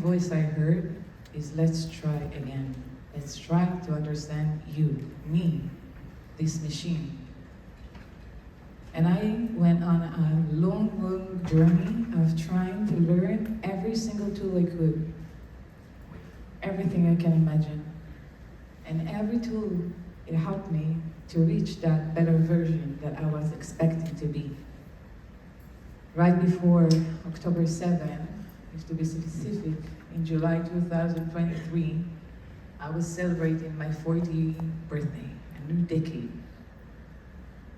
voice I heard is, let's try again. Let's try to understand you, me, this machine. And I went on a long, long journey of trying to learn every single tool I could. Everything I can imagine. And every tool, it helped me to reach that better version that I was expecting to be. Right before October 7th, if to be specific, in July 2023, I was celebrating my 40th birthday, a new decade.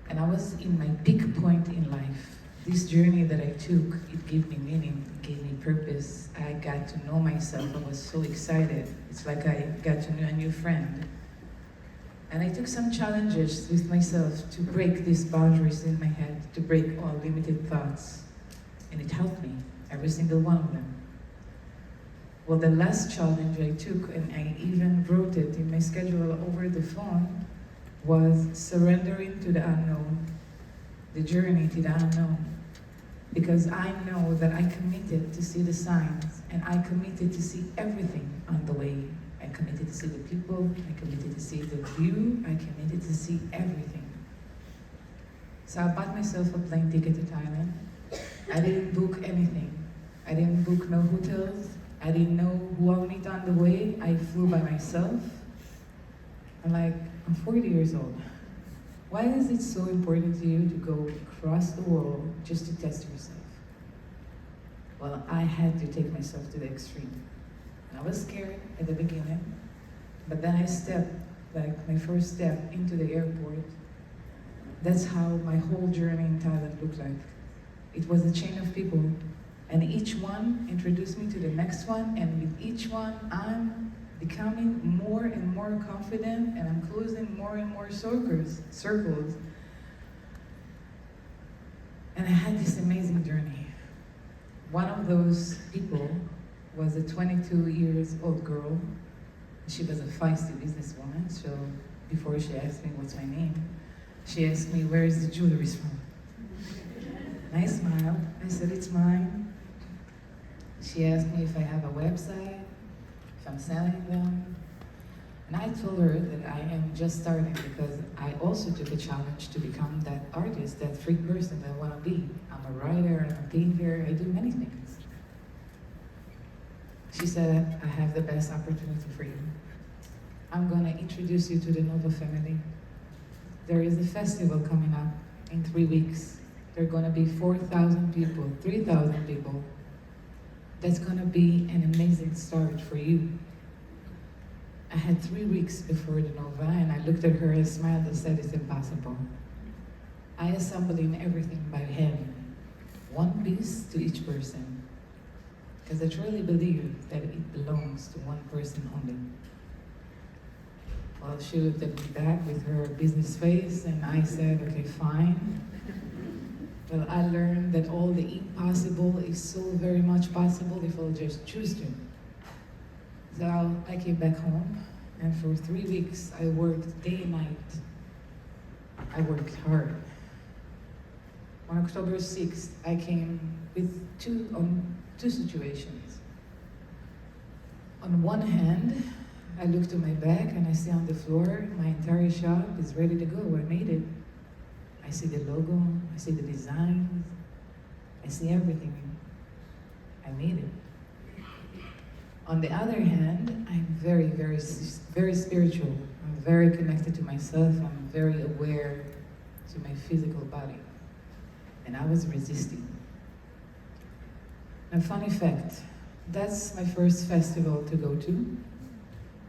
And I was in my peak point in life. This journey that I took, it gave me meaning, it gave me purpose. I got to know myself, I was so excited. It's like I got to know a new friend. And I took some challenges with myself to break these boundaries in my head, to break all limited thoughts. And it helped me, every single one of them. Well, the last challenge I took, and I even wrote it in my schedule over the phone, was surrendering to the unknown, the journey to the unknown. Because I know that I committed to see the signs, and I committed to see everything on the way. I committed to see the people, I committed to see the view, I committed to see everything. So I bought myself a plane ticket to Thailand. I didn't book anything. I didn't book no hotels. I didn't know who I'll meet on the way. I flew by myself. I'm 40 years old. Why is it so important to you to go across the world just to test yourself? Well, I had to take myself to the extreme. I was scared at the beginning, but then I stepped, my first step into the airport. That's how my whole journey in Thailand looked like. It was a chain of people, and each one introduced me to the next one, and with each one, I'm becoming more and more confident, and I'm closing more and more circles. And I had this amazing journey. One of those people was a 22 years old girl. She was a feisty businesswoman, so before she asked me what's my name, she asked me, where is the jewelry from? And I smiled, I said, it's mine. She asked me if I have a website, if I'm selling them. And I told her that I am just starting because I also took a challenge to become that artist, that free person that I want to be. I'm a writer, I'm a painter, I do many things. She said, I have the best opportunity for you. I'm gonna introduce you to the Nova family. There is a festival coming up in 3 weeks. There are gonna be 4,000 people, 3,000 people. That's gonna be an amazing start for you. I had 3 weeks before the Nova, and I looked at her and smiled and said, it's impossible. I assembled in everything by hand, one piece to each person. Because I truly believe that it belongs to one person only. Well, she looked at me back with her business face, and I said, okay, fine. Well, I learned that all the impossible is so very much possible if I'll just choose to. So I came back home, and for 3 weeks, I worked day and night. I worked hard. On October 6th, I came with two situations. On one hand, I look to my back and I see on the floor, my entire shop is ready to go. I made it. I see the logo, I see the designs, I see everything. I made it. On the other hand, I'm very, very, very spiritual. I'm very connected to myself. I'm very aware to my physical body. And I was resisting. A funny fact, that's my first festival to go to,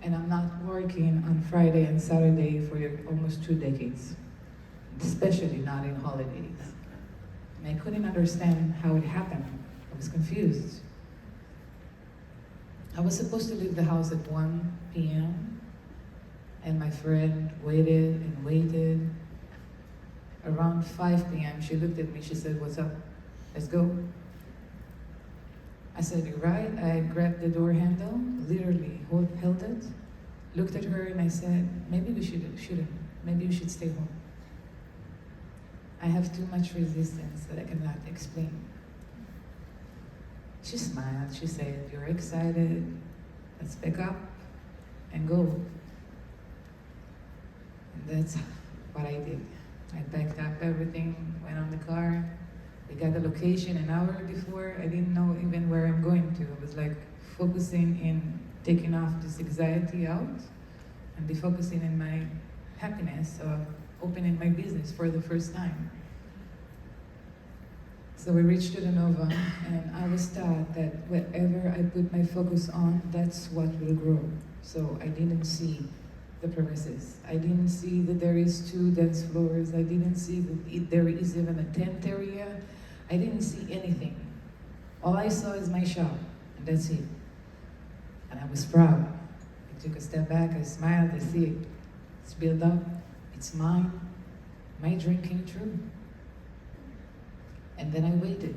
and I'm not working on Friday and Saturday for almost 2 decades, especially not in holidays. And I couldn't understand how it happened. I was confused. I was supposed to leave the house at 1 p.m., and my friend waited and waited. Around 5 p.m., she looked at me, she said, what's up? Let's go. I said, you're right. I grabbed the door handle, literally held it, looked at her, and I said, maybe we shouldn't. Maybe you should stay home. I have too much resistance that I cannot explain. She smiled, she said, "You're excited, let's pick up and go." And that's what I did. I packed up everything, went on the car. We got the location an hour before. I didn't know even where I'm going to. I was like focusing in taking off this anxiety out and be focusing in my happiness of opening my business for the first time. So we reached to the Nova, and I was taught that whatever I put my focus on, that's what will grow. So I didn't see the premises. I didn't see that there is 2 dance floors. I didn't see that there is even a tent area. I didn't see anything. All I saw is my shop, and that's it. And I was proud. I took a step back, I smiled, I see it. It's built up, it's mine. My dream came true. And then I waited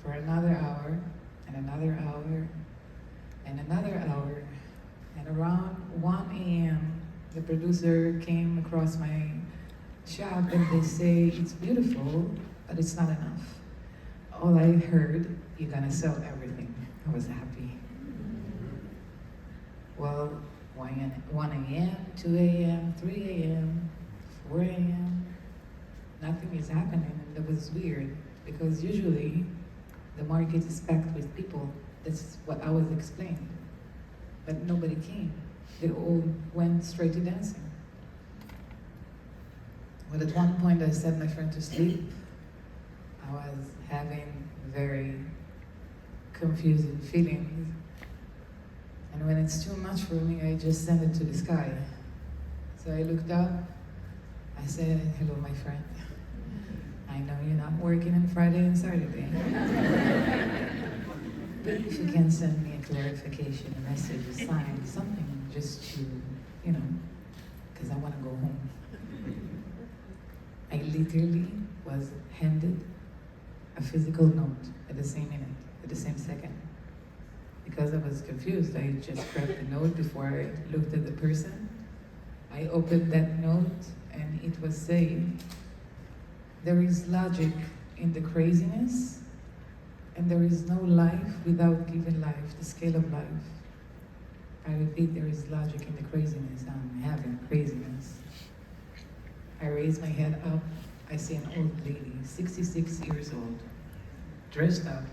for another hour, and another hour, and another hour. And around 1 a.m., the producer came across my shop and they say, "It's beautiful, but it's not enough." All I heard, "You're gonna sell everything." I was happy. Well, 1 a.m., 2 a.m., 3 a.m., 4 a.m., nothing is happening, and that was weird, because usually the market is packed with people. That's what I was explained. But nobody came. They all went straight to dancing. Well, at one point I set my friend to sleep. I was having very confusing feelings. And when it's too much for me, I just send it to the sky. So I looked up, I said, "Hello, my friend. I know you're not working on Friday and Saturday. But if you can send me a clarification, a message, a sign, something just to, because I want to go home." I literally was handed a physical note at the same minute, at the same second. Because I was confused, I just grabbed the note before I looked at the person. I opened that note and it was saying, "There is logic in the craziness, and there is no life without giving life, the scale of life." I repeat, there is logic in the craziness. I'm having craziness. I raise my head up. I see an old lady, 66 years old, dressed up,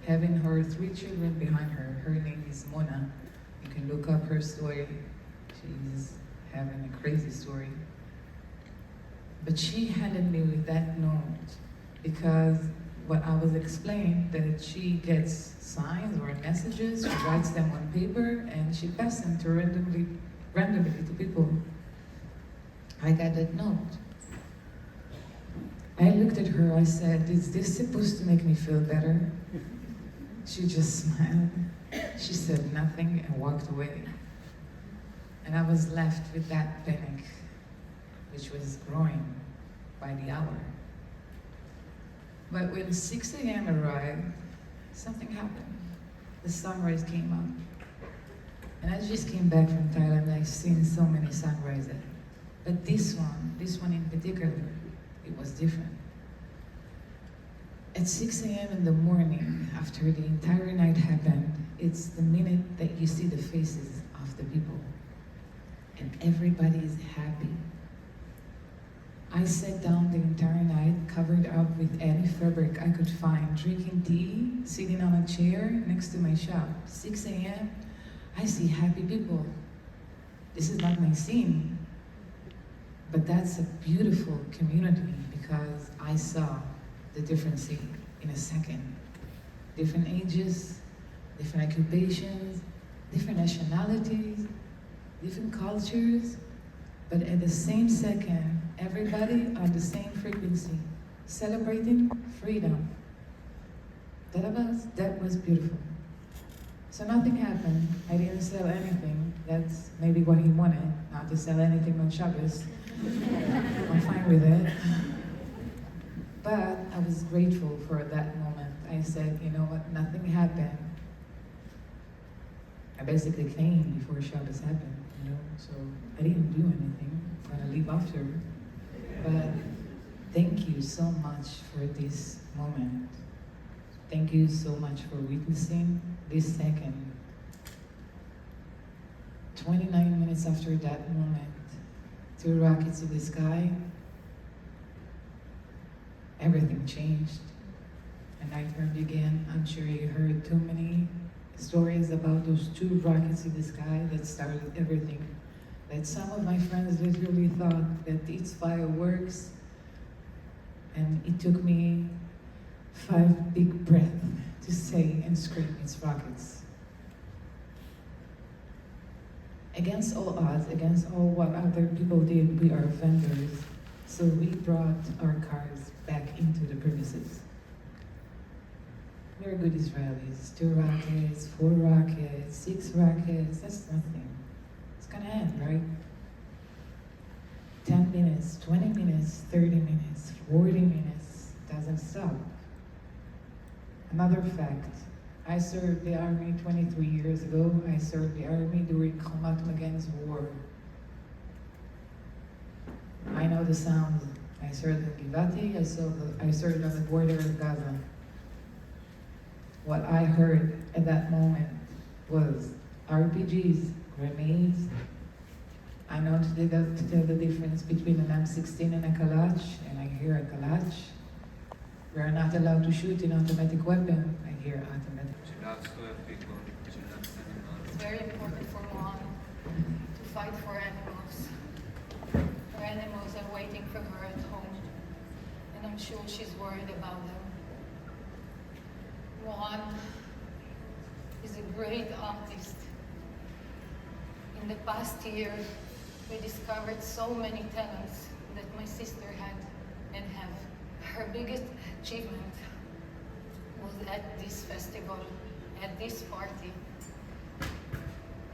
having her 3 children behind her. Her name is Mona. You can look up her story. She's having a crazy story. But she handed me with that note because what I was explained, that she gets signs or messages, she writes them on paper, and she passes them to randomly to people. I got that note. I looked at her, I said, "Is this supposed to make me feel better?" She just smiled. She said nothing and walked away. And I was left with that panic, which was growing by the hour. But when 6 a.m. arrived, something happened. The sunrise came up. And I just came back from Thailand, I've seen so many sunrises. But this one in particular, it was different. At 6 a.m. in the morning, after the entire night happened, it's the minute that you see the faces of the people. And everybody is happy. I sat down the entire night, covered up with any fabric I could find, drinking tea, sitting on a chair next to my shop. 6 a.m., I see happy people. This is not my scene, but that's a beautiful community because I saw the difference in a second. Different ages, different occupations, different nationalities, different cultures, but at the same second, everybody on the same frequency, celebrating freedom. That was beautiful. So nothing happened. I didn't sell anything. That's maybe what he wanted, not to sell anything on Shabbos. I'm fine with it. But I was grateful for that moment. I said, you know what, nothing happened. I basically came before Shabbos happened, so I didn't do anything. I'm gonna leave after. But thank you so much for this moment. Thank you so much for witnessing this second. 29 minutes after that moment, two rockets in the sky, everything changed. And I turned again. I'm sure you heard too many stories about those two rockets in the sky that started everything. That some of my friends literally thought that it's fireworks, and it took me 5 big breaths to say and scream, it's rockets. Against all odds, against all what other people did, we are vendors. So we brought our cars back into the premises. We're good Israelis. 2 rockets, 4 rockets, 6 rockets, that's nothing. It's gonna end, right? 10 minutes, 20 minutes, 30 minutes, 40 minutes, doesn't stop. Another fact, I served the army 23 years ago. I served the army during Hamat Magen's war. I know the sound. I served in Givati, I served on the border of Gaza. What I heard at that moment was RPGs, grenades. I know to tell the difference between an M16 and a Kalach, and I hear a Kalach. We are not allowed to shoot an automatic weapon. I hear automatic. She loves to have people. She loves animals. It's very important for mom to fight for animals. Her animals are waiting for her at home, and I'm sure she's worried about them. Juan is a great artist. In the past year, we discovered so many talents that my sister had and have. Her biggest achievement was at this festival, at this party.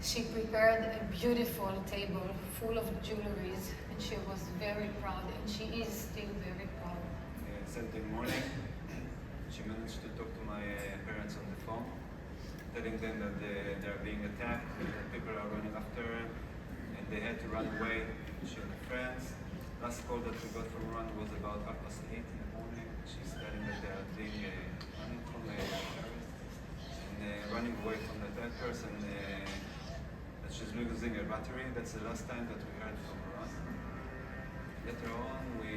She prepared a beautiful table full of jewelries, and she was very proud, and she is still very proud. Saturday morning, she managed to talk to my parents on the phone, telling them that they are being attacked, that people are running after her, and they had to run away. She and her friends. Last call that we got from Iran was about 8:30 in the morning. She's telling that they are being running from terrorists and running away from the attackers, and that she's losing her battery. That's the last time that we heard from Iran. Later on, we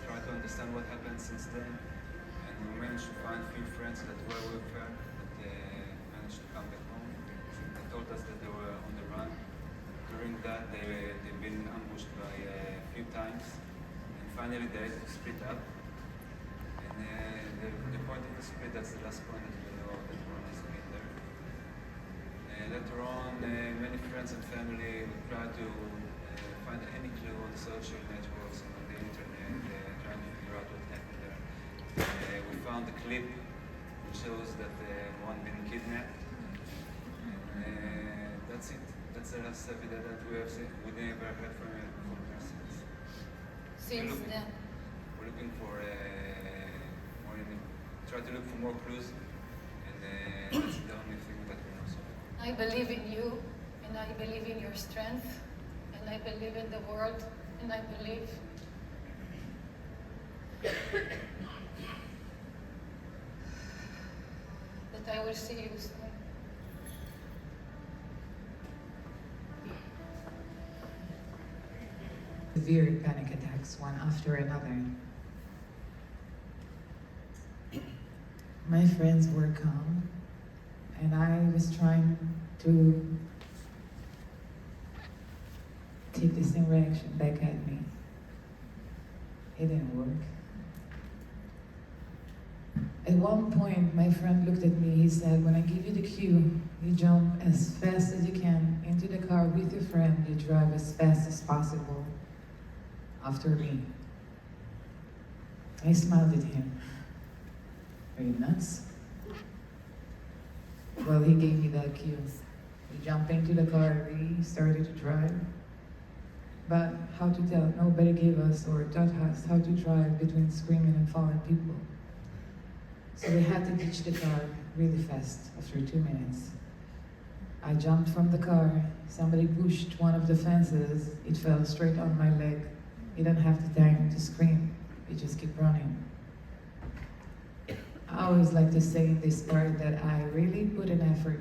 tried to understand what happened since then, and we managed to find a few friends that were with her, that managed to come back home. They told us that they were on the run. During that, they've been ambushed by a few times, and finally they had to split up. And the point of the split, that's the last point that we know that Ron has been there. Later on, many friends and family would try to find any clue on the social networks and on the internet, trying to figure out what happened there. We found a clip which shows that one been kidnapped, and that's it. That's the last video that we have seen. We never heard from her since. Since then. We're looking for try to look for more clues, and that's the only thing that we know so far. I believe in you, and I believe in your strength, and I believe in the world, and I believe that I will see you soon. Severe panic attacks, one after another. My friends were calm, and I was trying to take the same reaction back at me. It didn't work. At one point, my friend looked at me, he said, when I give you the cue, you jump as fast as you can into the car with your friend, you drive as fast as possible after me. I smiled at him. Are you nuts? Well, he gave me that cue. We jumped into the car, we started to drive. But how to tell? Nobody gave us or taught us how to drive between screaming and falling people. So we had to ditch the car really fast after 2 minutes. I jumped from the car, somebody pushed one of the fences, it fell straight on my leg. You don't have the time to scream, you just keep running. I always like to say in this part that I really put an effort.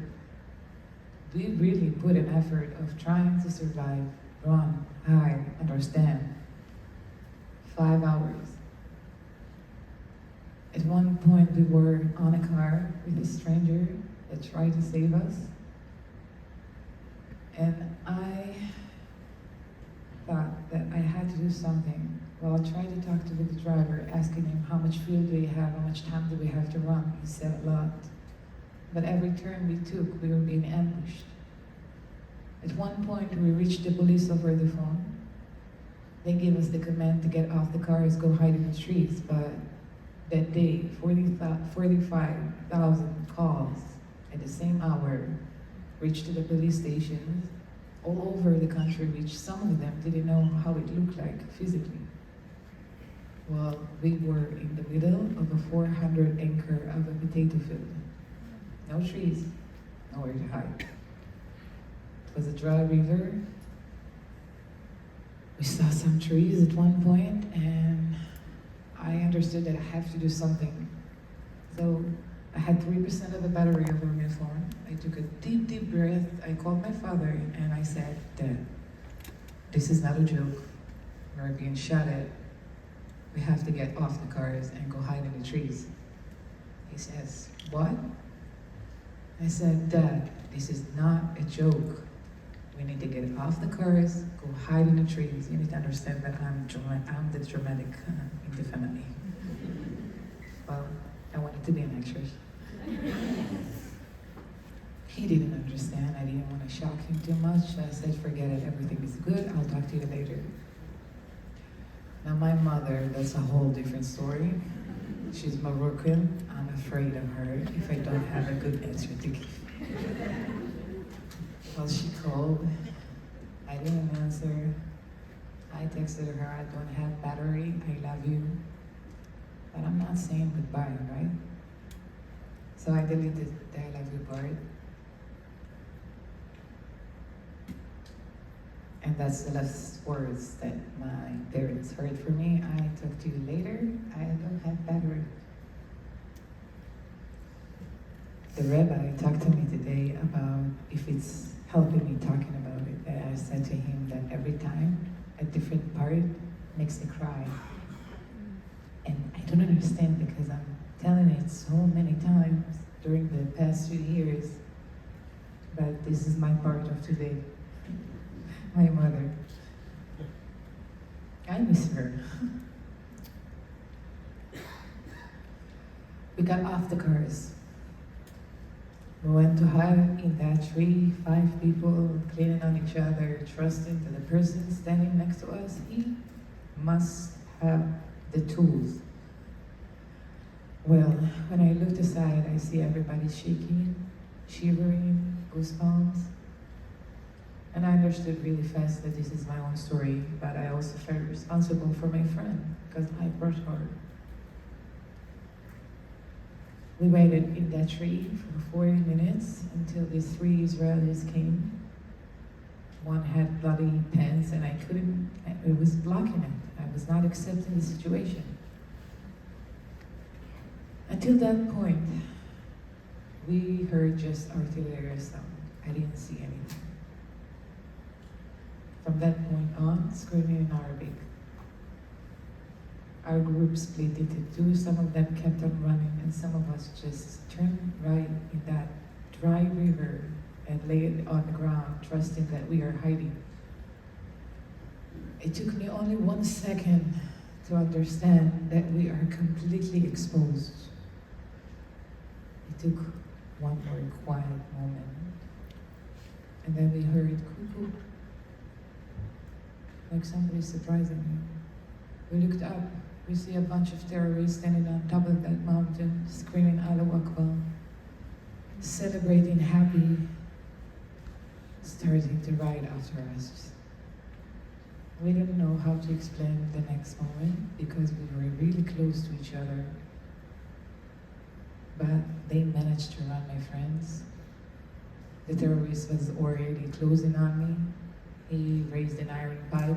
We really put an effort of trying to survive, run, hide, understand. 5 hours. At one point, we were on a car with a stranger that tried to save us. And I thought that I had to do something. Well, I tried to talk to the driver, asking him how much fuel do we have, how much time do we have to run. He said a lot. But every turn we took, we were being ambushed. At one point, we reached the police over the phone. They gave us the command to get off the cars, go hide in the trees. But that day, 45,000 calls at the same hour reached to the police stations all over the country, which some of them didn't know how it looked like physically. Well, we were in the middle of a 400 acre of a potato field. No trees, nowhere to hide. It was a dry river. We saw some trees at one point, and I understood that I have to do something. So I had 3% of the battery over my phone. I took a deep, deep breath. I called my father, and I said, Dad, this is not a joke. We're being shot at. We have to get off the cars and go hide in the trees. He says, what? I said, Dad, this is not a joke. We need to get off the cars, go hide in the trees. You need to understand that I'm the dramatic in the family. Well, I wanted to be an actress. He didn't understand. I didn't want to shock him too much. I said, forget it, everything is good. I'll talk to you later. Now my mother, that's a whole different story. She's Moroccan. I'm afraid of her if I don't have a good answer to give. Well, she called. I didn't answer. I texted her, I don't have battery, I love you. But I'm not saying goodbye, right? So I deleted the I love you part. And that's the last words that my parents heard from me. I talk to you later, I don't have battery. The rabbi talked to me today about if it's helping me talking about it. And I said to him that every time a different part makes me cry. And I don't understand because I'm telling it so many times during the past few years. But this is my part of today. My mother. I miss her. We got off the cars. We went to hide in that tree, 5 people cleaning on each other, trusting that the person standing next to us, he must have the tools. Well, when I looked aside, I see everybody shaking, shivering, goosebumps. And I understood really fast that this is my own story, but I also felt responsible for my friend, because I brought her. We waited in that tree for 40 minutes until these 3 Israelis came. One had bloody pants and it was blocking it. I was not accepting the situation. Until that point, we heard just artillery sound. I didn't see anything. From that point on, screaming in Arabic. Our group split into 2. Some of them kept on running, and some of us just turned right in that dry river and laid on the ground, trusting that we are hiding. It took me only 1 second to understand that we are completely exposed. It took one more quiet moment. And then we heard cuckoo, like somebody surprising me. We looked up. We see a bunch of terrorists standing on top of that mountain, screaming Allahu Akbar, celebrating happy, starting to ride after us. We didn't know how to explain the next moment because we were really close to each other. But they managed to run, my friends. The terrorist was already closing on me. He raised an iron pipe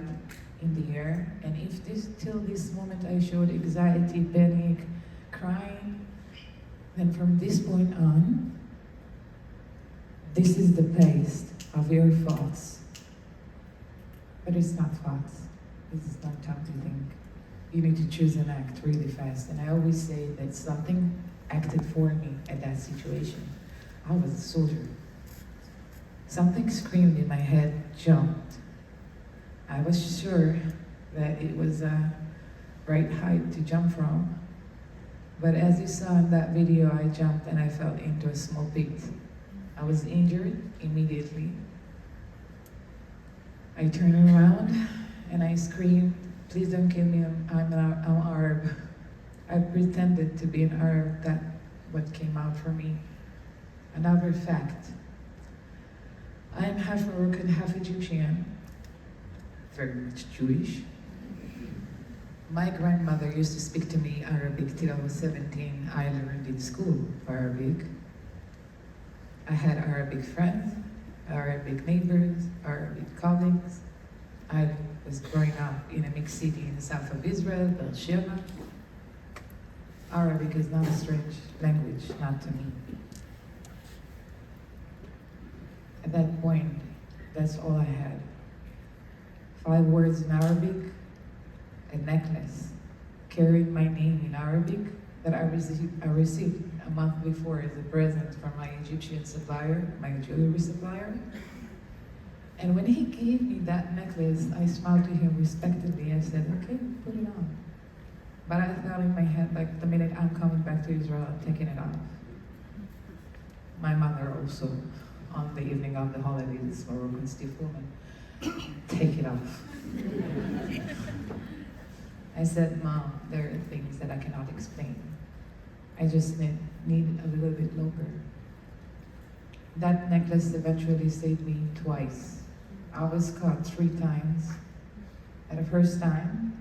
in the air, and if till this moment I showed anxiety, panic, crying, Then from this point on, this is the place of your thoughts. But it's not thoughts. This is not time to think. You need to choose an act really fast. And I always say that something acted for me at that situation. I was a soldier. Something screamed in my head, jumped. I was sure that it was a right height to jump from. But as you saw in that video, I jumped and I fell into a small pit. I was injured immediately. I turned around and I screamed, "Please don't kill me, I'm Arab." I pretended to be an Arab, that's what came out for me. Another fact, I am half Moroccan, half Egyptian, very much Jewish. My grandmother used to speak to me Arabic till I was 17. I learned in school Arabic. I had Arabic friends, Arabic neighbors, Arabic colleagues. I was growing up in a mixed city in the south of Israel, Beersheba. Arabic is not a strange language, not to me. At that point, that's all I had. 5 words in Arabic, a necklace carrying my name in Arabic that I received a month before as a present from my Egyptian supplier, my jewelry supplier. And when he gave me that necklace, I smiled to him respectfully and said, "Okay, put it on." But I thought in my head, like, the minute I'm coming back to Israel, I'm taking it off. My mother also, on the evening of the holiday, this Moroccan stiff woman, take it off. I said, "Mom, there are things that I cannot explain. I just need a little bit longer." That necklace eventually saved me twice. I was caught 3 times. At the first time,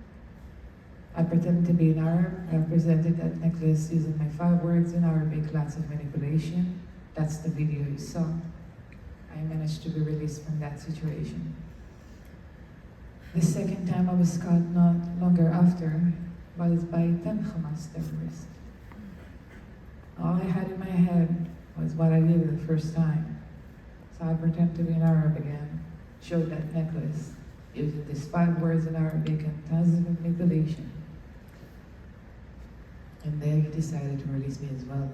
I pretended to be an Arab. I presented that necklace using my 5 words in Arabic, lots of manipulation. That's the video you saw. I managed to be released from that situation. The second time I was caught not longer after was by 10 Hamas terrorists. All I had in my head was what I did the first time. So I pretended to be an Arab again, showed that necklace, using these 5 words in Arabic and tons of manipulation. And they decided to release me as well.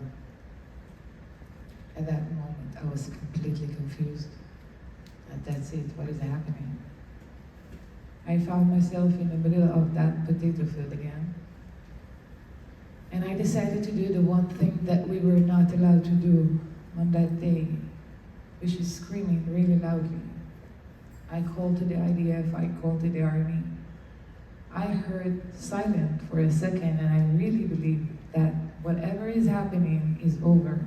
At that moment, I was completely confused. And that's it, what is happening? I found myself in the middle of that potato field again. And I decided to do the one thing that we were not allowed to do on that day, which is screaming really loudly. I called to the IDF, I called to the army. I heard silent for a second, and I really believed that whatever is happening is over.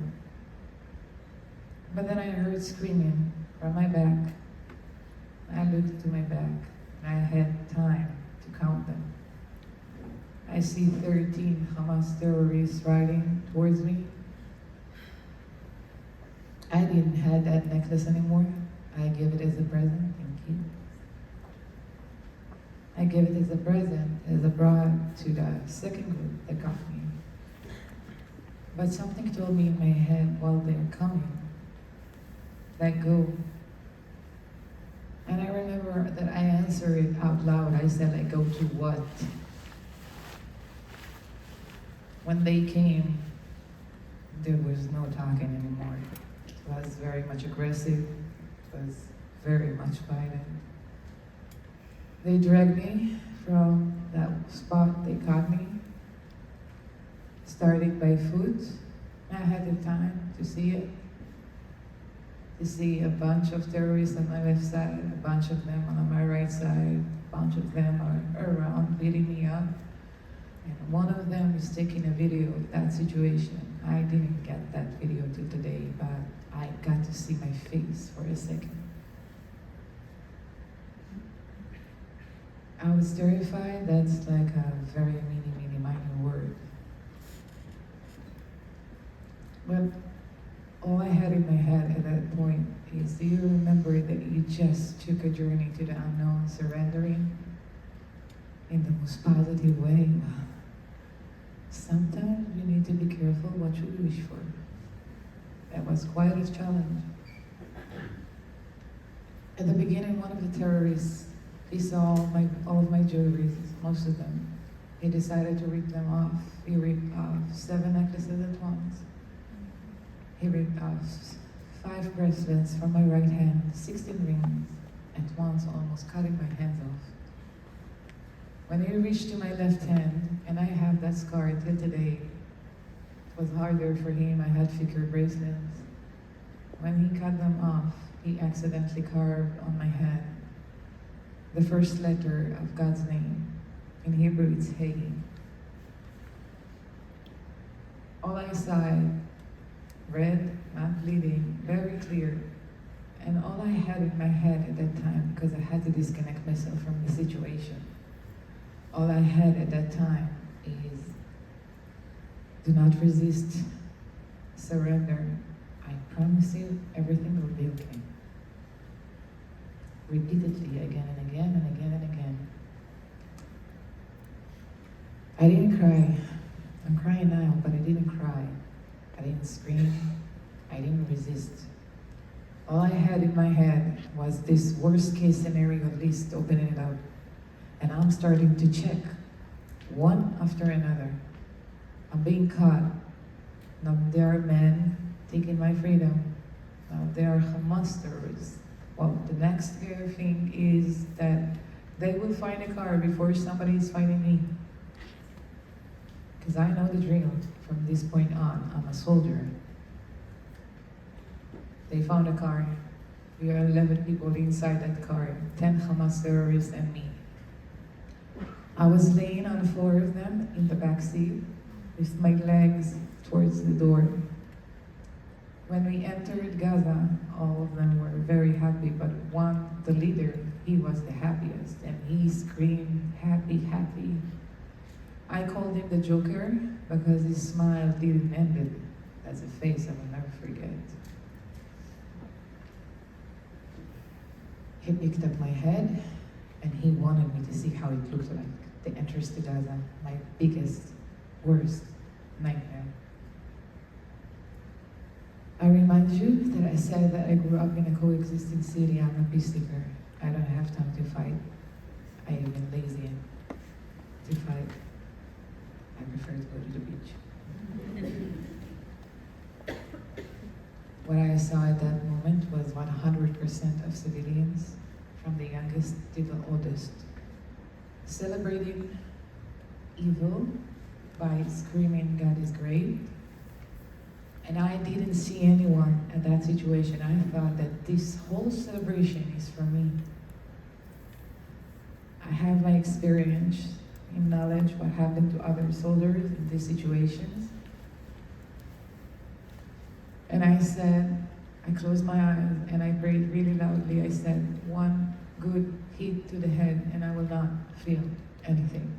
But then I heard screaming from my back. I looked to my back, and I had time to count them. I see 13 Hamas terrorists riding towards me. I didn't have that necklace anymore. I gave it as a present, thank you. I gave it as a present, as a bribe to the second group that got me. But something told me in my head while they were coming, let go. And I remember that I answered it out loud. I said, let go to what? When they came, there was no talking anymore. It was very much aggressive. It was very much violent. They dragged me from that spot they caught me, starting by foot. I had the time to see it, to see a bunch of terrorists on my left side, a bunch of them on my right side, a bunch of them are around beating me up. And one of them is taking a video of that situation. I didn't get that video till today, but I got to see my face for a second. I was terrified. That's like a very minor word. But all I had in my head at that point is, do you remember that you just took a journey to the unknown, surrendering in the most positive way? sometimes you need to be careful what you wish for. That was quite a challenge. At the beginning, one of the terrorists, he saw all of my jewelry, most of them. He decided to rip them off. He ripped off 7 necklaces at once. He ripped off 5 bracelets from my right hand, 16 rings at once, almost cutting my hands off. When he reached to my left hand, and I have that scar till today, it was harder for him. I had thicker bracelets. When he cut them off, he accidentally carved on my hand the first letter of God's name. In Hebrew, it's Hey. All I saw, red, not bleeding, very clear. And all I had in my head at that time, because I had to disconnect myself from the situation, all I had at that time is, do not resist, surrender. I promise you, everything will be okay. Repeatedly, again and again and again and again. I didn't cry. I'm crying now, but I didn't cry. I didn't scream. I didn't resist. All I had in my head was this worst case scenario list, opening it up. And I'm starting to check, one after another. I'm being caught. Now there are men taking my freedom. Now there are Hamas terrorists. Well, the next scary thing is that they will find a car before somebody is finding me. Because I know the drill. From this point on, I'm a soldier. They found a car. We are 11 people inside that car, 10 Hamas terrorists and me. I was laying on the floor of them in the back seat with my legs towards the door. When we entered Gaza, all of them were very happy, but one, the leader, he was the happiest, and he screamed, happy, happy. I called him the Joker because his smile didn't end it. That's a face I will never forget. He picked up my head, and he wanted me to see how it looked like, the entrance to Gaza, my biggest, worst nightmare. I remind you that I said that I grew up in a coexisting city. I'm a peace seeker. I don't have time to fight. I have been lazy to fight. I prefer to go to the beach. What I saw at that moment was 100% of civilians, from the youngest to the oldest, celebrating evil by screaming, God is great. And I didn't see anyone at that situation. I thought that this whole celebration is for me. I have my experience in knowledge what happened to other soldiers in these situations. And I said, I closed my eyes and I prayed really loudly. I said, one good hit to the head and I will not feel anything.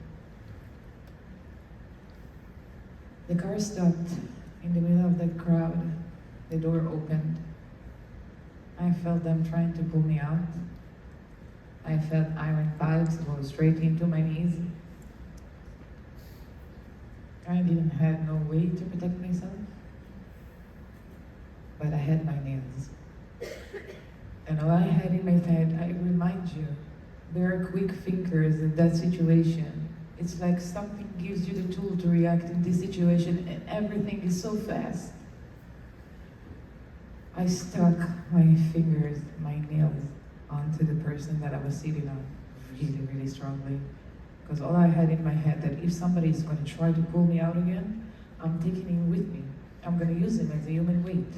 The car stopped in the middle of that crowd. The door opened. I felt them trying to pull me out. I felt iron pipes go straight into my knees. I didn't have no way to protect myself, but I had my nails. And all I had in my head, I remind you, there are quick thinkers in that situation. It's like something gives you the tool to react in this situation and everything is so fast. I stuck my fingers, my nails, onto the person that I was sitting on really, really strongly. Because all I had in my head that if somebody is going to try to pull me out again, I'm taking him with me. I'm going to use him as a human weight.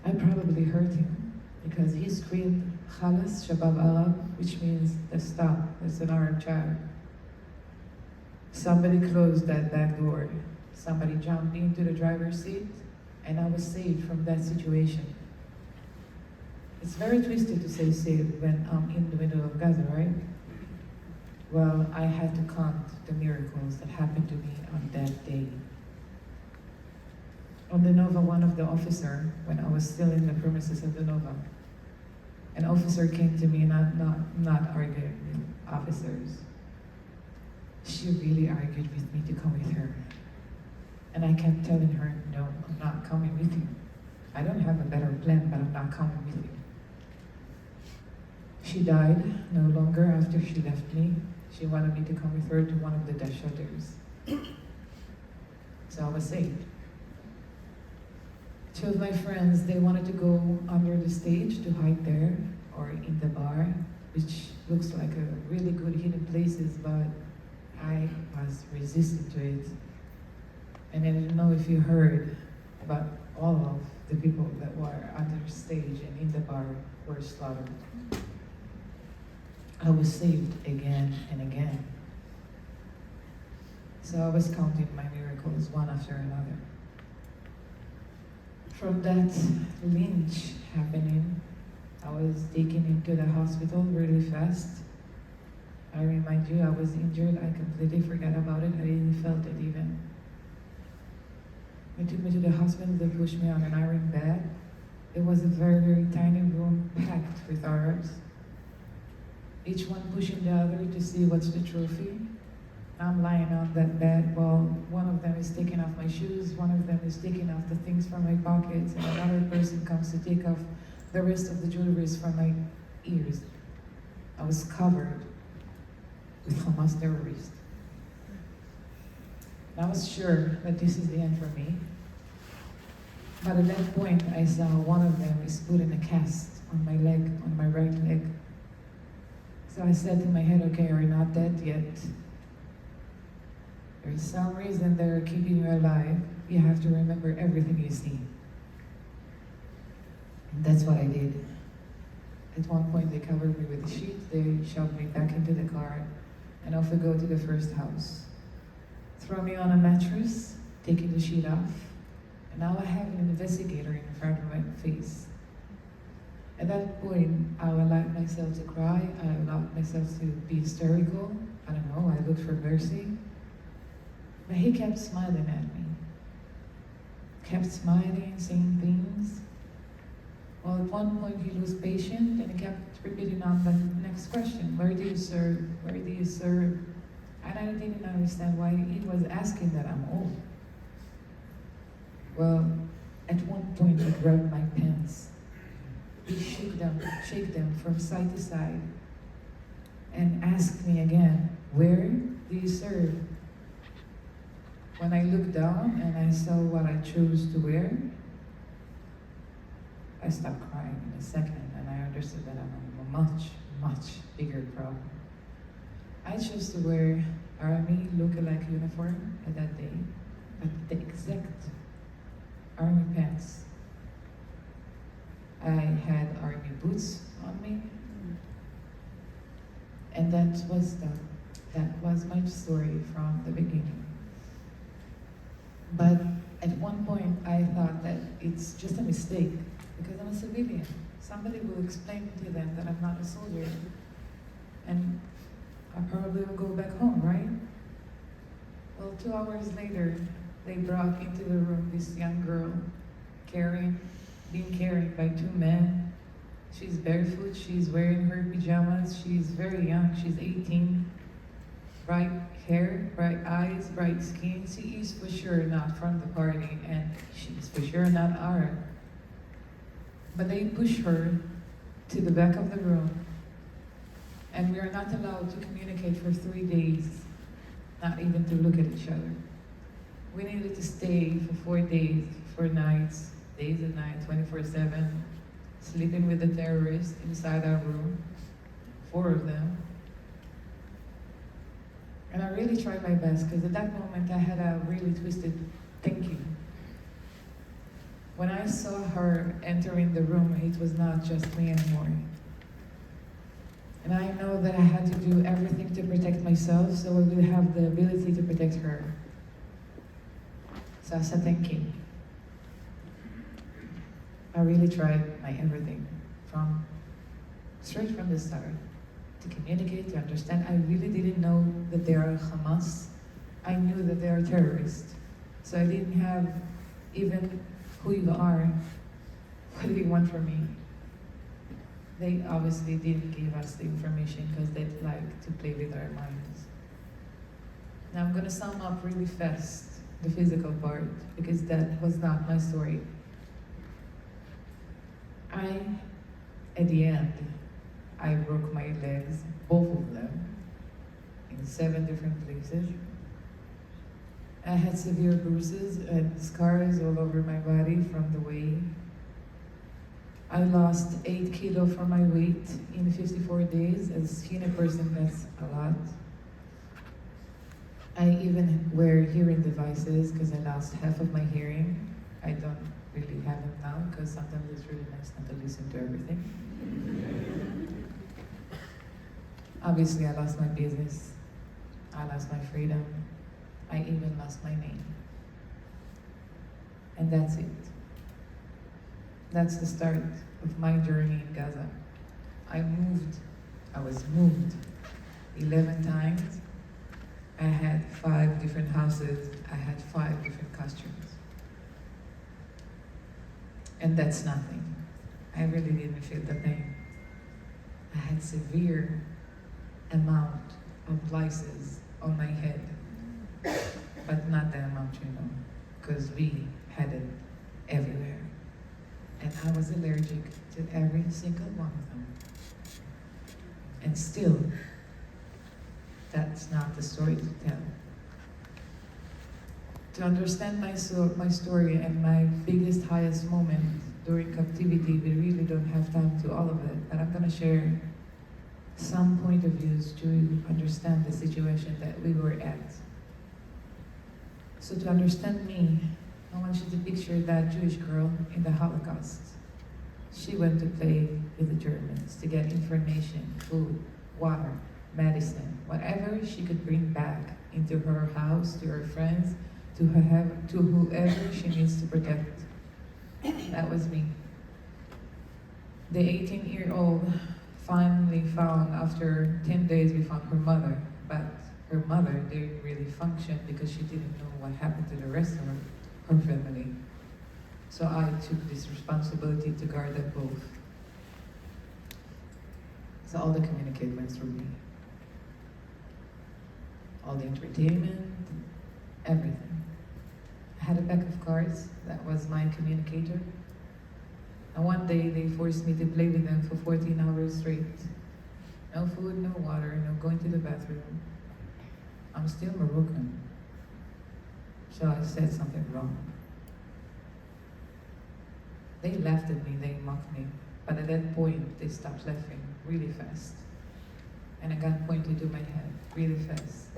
I probably hurt him because he screamed, Khalas Shabab Arab, which means the stop. That's an Arab child. Somebody closed that back door. Somebody jumped into the driver's seat, and I was saved from that situation. It's very twisted to say saved when I'm in the middle of Gaza, right? Well, I had to count the miracles that happened to me on that day. On the Nova, one of the officer, when I was still in the premises of the Nova, an officer came to me, not arguing with officers. She really argued with me to come with her. And I kept telling her, no, I'm not coming with you. I don't have a better plan, but I'm not coming with you. She died no longer after she left me. She wanted me to come with her to one of the death shelters. So I was saved. Two of my friends, they wanted to go under the stage to hide there or in the bar, which looks like a really good hidden places, but I was resistant to it. And I didn't know if you heard about all of the people that were under the stage and in the bar were slaughtered. I was saved again and again. So I was counting my miracles one after another. From that lynch happening, I was taken into the hospital really fast. I remind you, I was injured. I completely forgot about it. I didn't felt it even. They took me to the hospital. They pushed me on an iron bed. It was a very, very tiny room packed with Arabs. Each one pushing the other to see what's the trophy. I'm lying on that bed while one of them is taking off my shoes, one of them is taking off the things from my pockets, and another person comes to take off the rest of the jewelry from my ears. I was covered with Hamas terrorists. And I was sure that this is the end for me. But at that point, I saw one of them is putting a cast on my leg, on my right leg. So I said to my head, okay, you're not dead yet. There's some reason they're keeping you alive. You have to remember everything you see. And that's what I did. At one point, they covered me with a sheet. They shoved me back into the car, and off we go to the first house. Throw me on a mattress, taking the sheet off, and now I have an investigator in front of my face. At that point, I allowed myself to cry. I allowed myself to be hysterical. I don't know, I looked for mercy. But he kept smiling at me. Kept smiling, saying things. Well, at one point he was patient and he kept repeating on the next question. Where do you serve? Where do you serve? And I didn't understand why he was asking that I'm old. Well, at one point he grabbed my pants. He shook them from side to side and asked me again, where do you serve? When I looked down and I saw what I chose to wear, I stopped crying in a second and I understood that I'm a much, much bigger problem. I chose to wear army look-alike uniform at that day, but the exact army pants. I had army boots on me, and that was my story from the beginning. But at one point, I thought that it's just a mistake because I'm a civilian. Somebody will explain to them that I'm not a soldier, and I probably will go back home, right? Well, 2 hours later, they brought into the room this young girl, being carried by 2 men. She's barefoot, she's wearing her pajamas, she's very young, she's 18. Bright hair, bright eyes, bright skin. She is for sure not from the party, and she's for sure not Arab. But they push her to the back of the room, and we are not allowed to communicate for 3 days, not even to look at each other. We needed to stay for 4 days, 4 nights, days and nights, 24/7, sleeping with the terrorists inside our room, 4 of them. And I really tried my best because at that moment I had a really twisted thinking. When I saw her entering the room, it was not just me anymore. And I know that I had to do everything to protect myself so I would have the ability to protect her. So I started thinking. I really tried my everything straight from the start. To communicate, to understand. I really didn't know that they are Hamas. I knew that they are terrorists. So I didn't have even who you are, what do you want from me? They obviously didn't give us the information because they'd like to play with our minds. Now I'm gonna sum up really fast the physical part because that was not my story. At the end, I broke my legs, both of them, in 7 different places. I had severe bruises and scars all over my body from the way. I lost 8 kilo from my weight in 54 days. As a skinny person, that's a lot. I even wear hearing devices because I lost half of my hearing. I don't really have it now because sometimes it's really nice not to listen to everything. Obviously, I lost my business. I lost my freedom. I even lost my name. And that's it. That's the start of my journey in Gaza. I was moved 11 times. I had 5 different houses. I had 5 different costumes. And that's nothing. I really didn't feel the pain. I had severe amount of lices on my head, but not the amount you know, because we had it everywhere. And I was allergic to every single one of them. And still, that's not the story to tell. To understand my story and my biggest, highest moment during captivity, we really don't have time to all of it, but I'm gonna share some point of views to understand the situation that we were at. So to understand me, I want you to picture that Jewish girl in the Holocaust. She went to play with the Germans to get information, food, water, medicine, whatever she could bring back into her house, to her friends, to whoever she needs to protect. That was me. The 18-year-old finally found, after 10 days, we found her mother, but her mother didn't really function because she didn't know what happened to the rest of her family. So I took this responsibility to guard them both. So all the communication went through me. All the entertainment, everything. I had a pack of cards that was my communicator. And one day they forced me to play with them for 14 hours straight. No food, no water, no going to the bathroom. I'm still Moroccan. So I said something wrong. They laughed at me, they mocked me. But at that point, they stopped laughing really fast. And a gun pointed to my head really fast.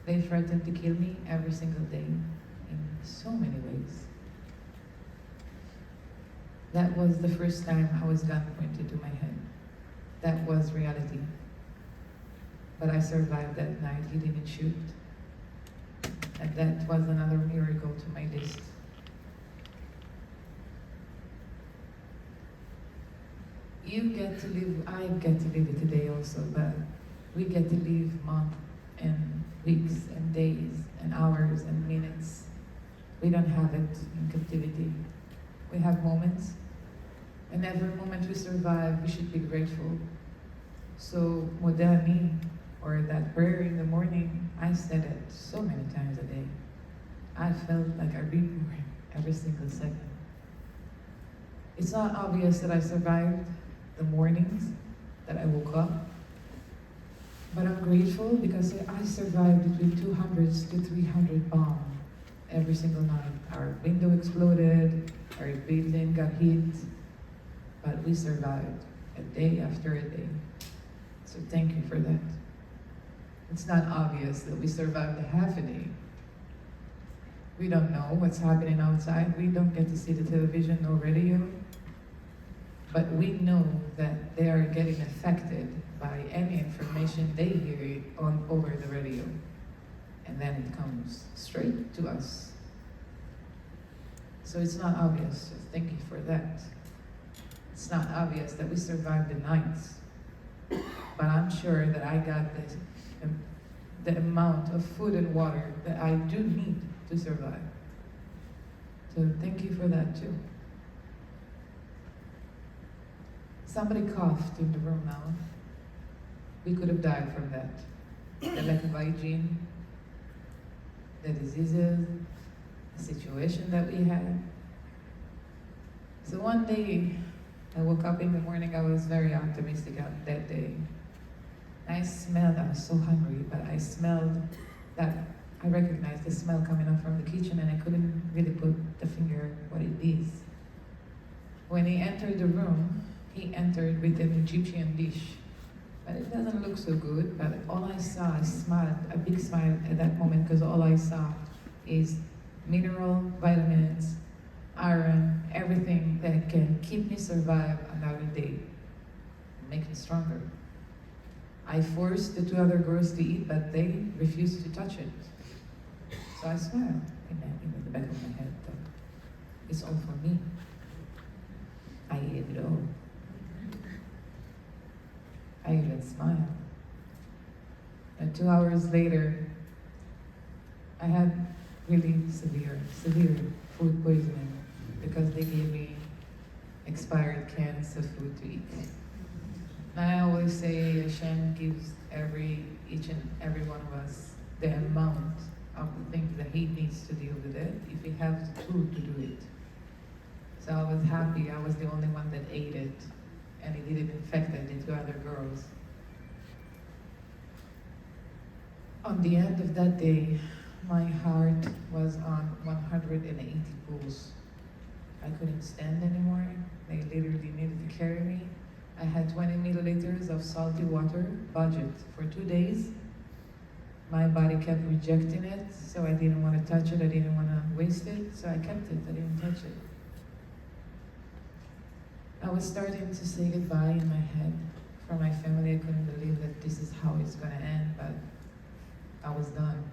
They threatened to kill me every single day in so many ways. That was the first time I was gun pointed to my head. That was reality. But I survived that night. He didn't shoot. And that was another miracle to my list. You get to live, I get to live it today also, but we get to live months and weeks and days and hours and minutes. We don't have it in captivity. We have moments, and every moment we survive, we should be grateful. So, Modani, or that prayer in the morning, I said it so many times a day. I felt like I reborn every single second. It's not obvious that I survived the mornings that I woke up, but I'm grateful because I survived between 200 to 300 bombs every single night. Our window exploded, our building got hit, but we survived a day after a day. So thank you for that. It's not obvious that we survived a half a day. We don't know what's happening outside. We don't get to see the television or radio. But we know that they are getting affected by any information they hear over the radio. And then it comes straight to us. So it's not obvious, so thank you for that. It's not obvious that we survived the nights. But I'm sure that I got the amount of food and water that I do need to survive. So thank you for that too. Somebody coughed in the room now. We could have died from that. The lack of hygiene, the diseases, the situation that we had. So one day, I woke up in the morning, I was very optimistic on that day. I was so hungry, but I smelled that, I recognized the smell coming up from the kitchen and I couldn't really put the finger what it is. When he entered the room, he entered with an Egyptian dish. But it doesn't look so good, but all I saw, I smiled, a big smile at that moment, because all I saw is mineral, vitamins, iron, everything that can keep me survive another day, make me stronger. I forced the two other girls to eat, but they refused to touch it. So I smiled in the back of my head, that it's all for me. I ate it all. I even smiled. And 2 hours later, I had really severe food poisoning because they gave me expired cans of food to eat. And I always say Hashem gives each and every one of us the amount of the things that he needs to deal with it if he has the tool to do it. So I was happy I was the only one that ate it, and it didn't infect the two other girls. On the end of that day, my heart was on 180 pulse. I couldn't stand anymore. They literally needed to carry me. I had 20 milliliters of salty water, budget, for 2 days. My body kept rejecting it, so I didn't want to touch it, I didn't want to waste it, so I kept it, I didn't touch it. I was starting to say goodbye in my head. For my family, I couldn't believe that this is how it's going to end, but I was done.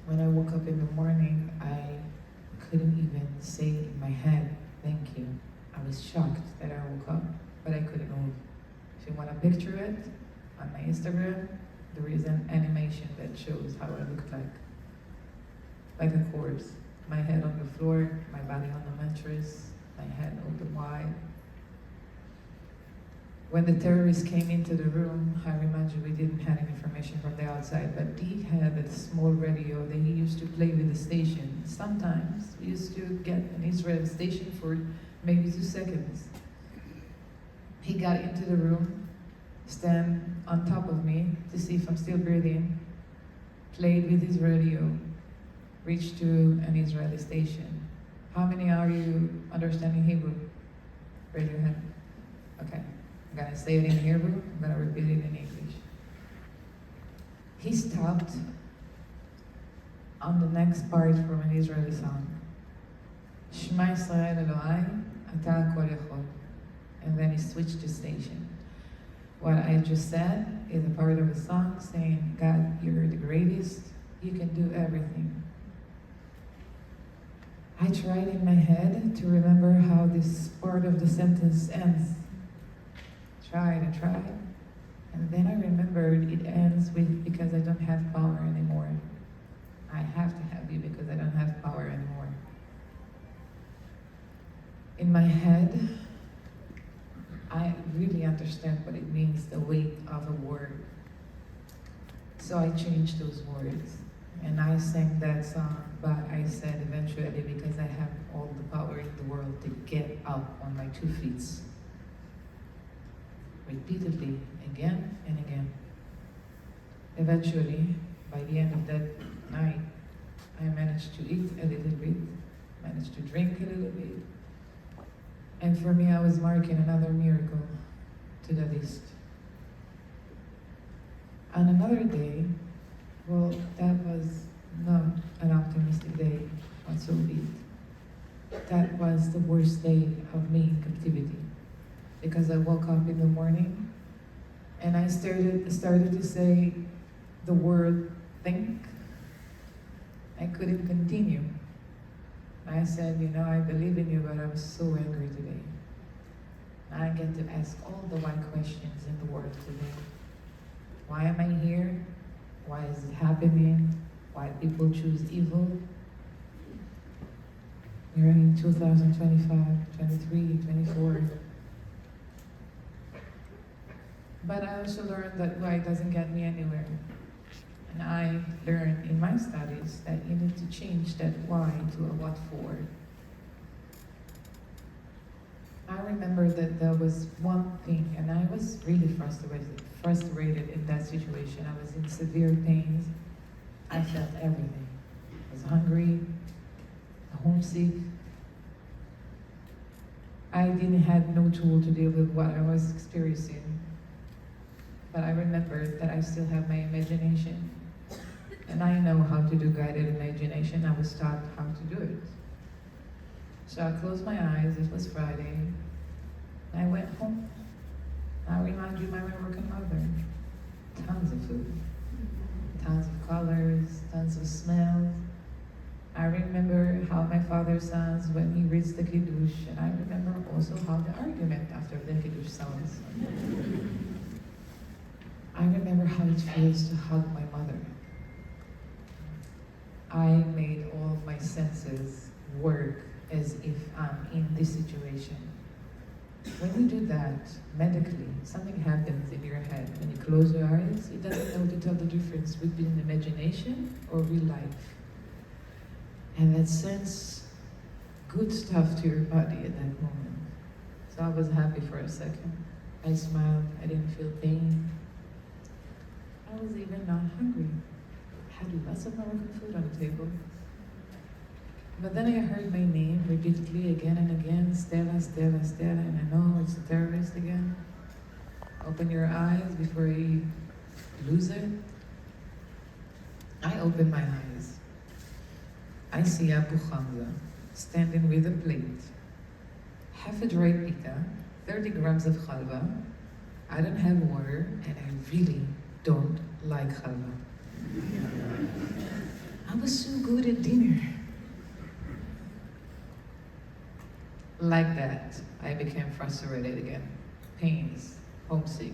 When I woke up in the morning, I couldn't even say in my head, thank you. I was shocked that I woke up, but I couldn't move. If you want to picture it, on my Instagram, there is an animation that shows how I looked like a corpse. My head on the floor, my body on the mattress, my head open wide. When the terrorists came into the room, I remind you, we didn't have any information from the outside, but Dee had a small radio that he used to play with the station. Sometimes we used to get an Israeli station for maybe 2 seconds. He got into the room, stand on top of me to see if I'm still breathing, played with his radio, reached to an Israeli station. How many are you understanding Hebrew? Raise your hand. Okay. I'm gonna say it in Hebrew, I'm gonna repeat it in English. He stopped on the next part from an Israeli song. Shema Yisrael Elohai, Ata Kol Yachol. And then he switched the station. What I just said is a part of a song saying, God, you're the greatest, you can do everything. I tried in my head to remember how this part of the sentence ends. Tried, and then I remembered it ends with, because I don't have power anymore. I have to have you because I don't have power anymore. In my head, I really understand what it means, the weight of a word. So I changed those words, and I sang that song, but I said eventually, because I have all the power in the world to get up on my 2 feet. Repeatedly, again and again. Eventually, by the end of that night, I managed to eat a little bit, managed to drink a little bit. And for me, I was marking another miracle to the list. On another day, well, that was not an optimistic day, not so be it. That was the worst day of me in captivity. Because I woke up in the morning and I started to say the word think. I couldn't continue. I said, I believe in you, but I'm so angry today. I get to ask all the why questions in the world today. Why am I here? Why is it happening? Why people choose evil? We're in 2025, 23, 24. But I also learned that why doesn't get me anywhere. And I learned in my studies that you need to change that why to a what for. I remember that there was one thing, and I was really frustrated in that situation. I was in severe pains. I felt everything. I was hungry, homesick. I didn't have no tool to deal with what I was experiencing. But I remembered that I still have my imagination. And I know how to do guided imagination. I was taught how to do it. So I closed my eyes, it was Friday. I went home. I remind you, my Moroccan mother. Tons of food, tons of colors, tons of smells. I remember how my father sounds when he reads the Kiddush, and I remember also how the argument after the Kiddush sounds. I remember how it feels to hug my mother. I made all of my senses work as if I'm in this situation. When you do that, medically, something happens in your head. When you close your eyes, it doesn't know to tell the difference between imagination or real life. And that sends good stuff to your body at that moment. So I was happy for a second. I smiled, I didn't feel pain. I was even not hungry. I had lots of Moroccan food on the table. But then I heard my name repeatedly again and again, Stella, Stella, Stella, and I know it's a terrorist again. Open your eyes before you lose it. I open my eyes. I see Abu Hamza standing with a plate, half a dry pita, 30 grams of halva. I don't have water, and I really don't like halva. I was so good at dinner. Like that, I became frustrated again. Pains, homesick.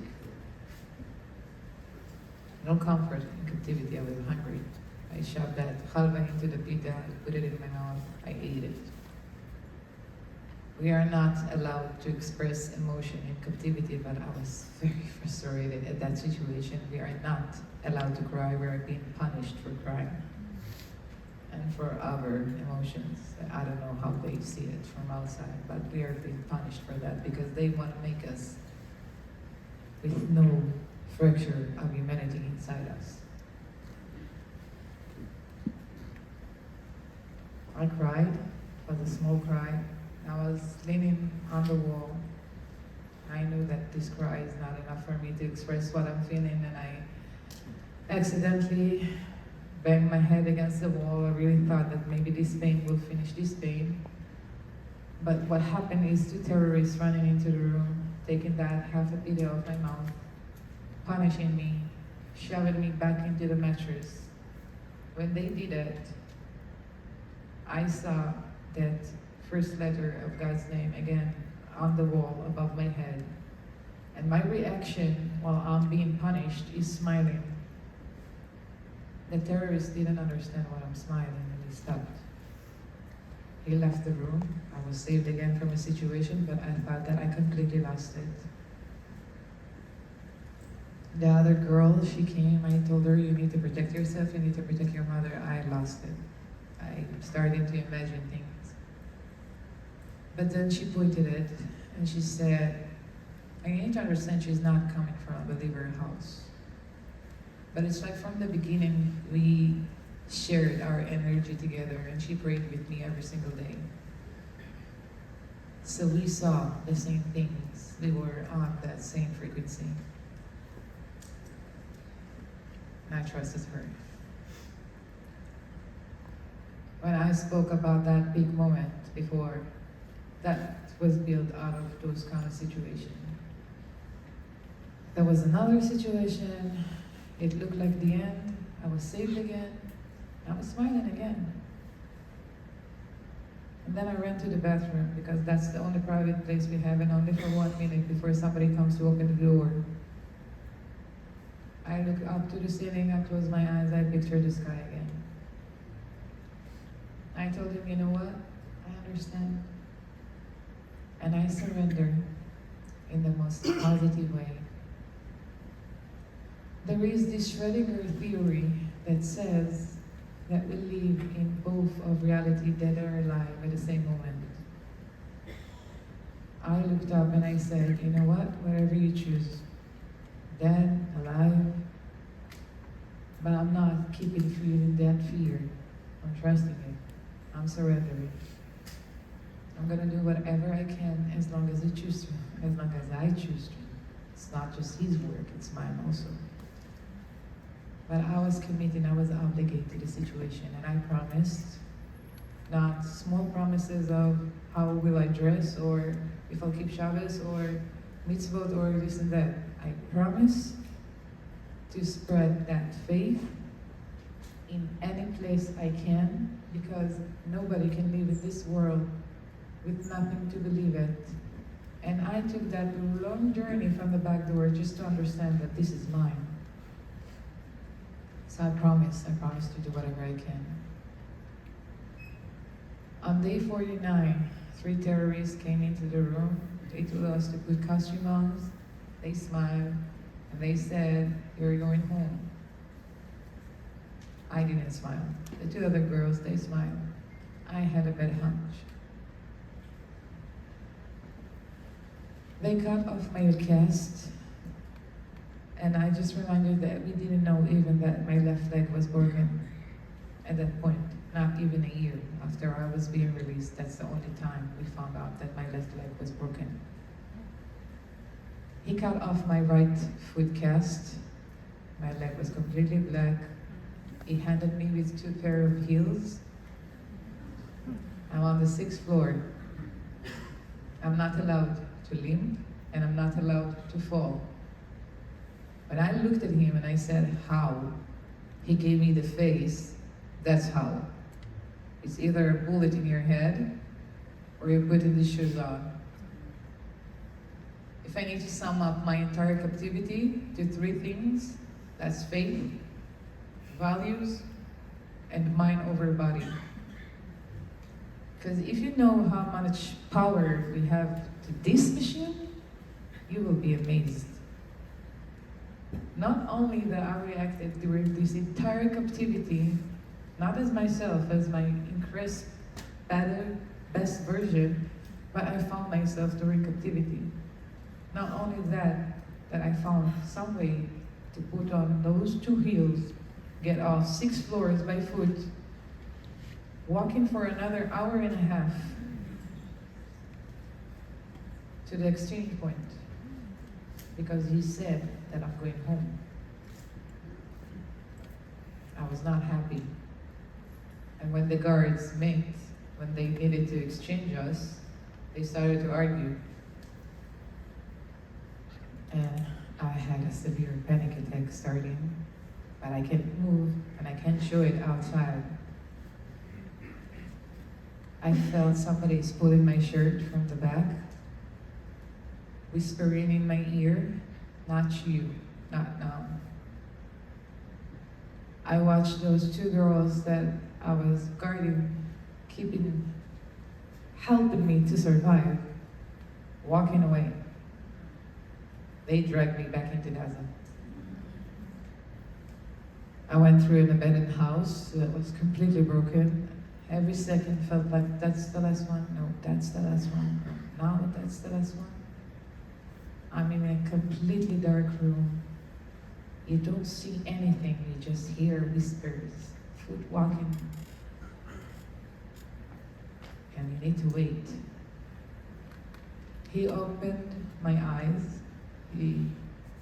No comfort in captivity, I was hungry. I shoved that halva into the pita, I put it in my mouth, I ate it. We are not allowed to express emotion in captivity, but I was very frustrated at that situation. We are not allowed to cry, we are being punished for crying. And for our emotions. I don't know how they see it from outside, but we are being punished for that because they want to make us with no fracture of humanity inside us. I cried, it was a small cry. I was leaning on the wall. I knew that this cry is not enough for me to express what I'm feeling, and I accidentally banged my head against the wall. I really thought that maybe this pain will finish this pain. But what happened is two terrorists running into the room, taking that half a pita off my mouth, punishing me, shoving me back into the mattress. When they did it, I saw that first letter of God's name again on the wall above my head. And my reaction while I'm being punished is smiling. The terrorist didn't understand why I'm smiling, and he stopped. He left the room. I was saved again from a situation, but I thought that I completely lost it. The other girl, she came, I told her, you need to protect yourself, you need to protect your mother. I lost it. I started to imagine things. But then she pointed it, and she said, I need to understand she's not coming from a believer house. But it's like from the beginning, we shared our energy together, and she prayed with me every single day. So we saw the same things. We were on that same frequency. And I trusted her. When I spoke about that big moment before, that was built out of those kind of situations. There was another situation. It looked like the end. I was saved again. I was smiling again. And then I ran to the bathroom because that's the only private place we have, and only for 1 minute before somebody comes to open the door. I looked up to the ceiling, I closed my eyes, I pictured the sky again. I told him, you know what? I understand. And I surrender in the most positive way. There is this Schrödinger theory that says that we live in both of reality, dead or alive, at the same moment. I looked up and I said, you know what? Whatever you choose, dead, alive, but I'm not keeping feeling that fear. I'm trusting it. I'm surrendering. I'm gonna do whatever I can as long as I choose to, as long as I choose to. It's not just his work, it's mine also. But I was committed, I was obligated to the situation, and I promised, not small promises of how will I dress, or if I'll keep Shabbos, or mitzvot, or this and that. I promised to spread that faith in any place I can, because nobody can live in this world with nothing to believe it. And I took that long journey from the back door just to understand that this is mine. So I promise to do whatever I can. On day 49, 3 terrorists came into the room. They told us to put costume on. They smiled, and they said, "You're going home." I didn't smile. The 2 other girls, they smiled. I had a bad hunch. They cut off my cast, and I just reminded that we didn't know even that my left leg was broken at that point. Not even a year after I was being released. That's the only time we found out that my left leg was broken. He cut off my right foot cast. My leg was completely black. He handed me with 2 pair of heels. I'm on the 6th floor. I'm not allowed to limp, and I'm not allowed to fall. But I looked at him and I said, how? He gave me the face, that's how. It's either a bullet in your head, or you're putting the shoes on. If I need to sum up my entire captivity to 3 things, that's faith, values, and mind over body. Because if you know how much power we have to this machine, you will be amazed. Not only that I reacted during this entire captivity, not as myself, as my increased, better, best version, but I found myself during captivity. Not only that I found some way to put on those 2 heels, get off 6 floors by foot, walking for another hour and a half to the exchange point, because he said that I'm going home. I was not happy. And when the guards met, when they needed to exchange us, they started to argue. And I had a severe panic attack starting, but I can't move and I can't show it outside. I felt somebody is pulling my shirt from the back, whispering in my ear, "Not you, not now." I watched those 2 girls that I was guarding, helping me to survive, walking away. They dragged me back into Gaza. I went through an abandoned house that was completely broken. Every second felt like, that's the last one, no, that's the last one, no, that's the last one. I'm in a completely dark room. You don't see anything, you just hear whispers, foot walking. And you need to wait. He opened my eyes, he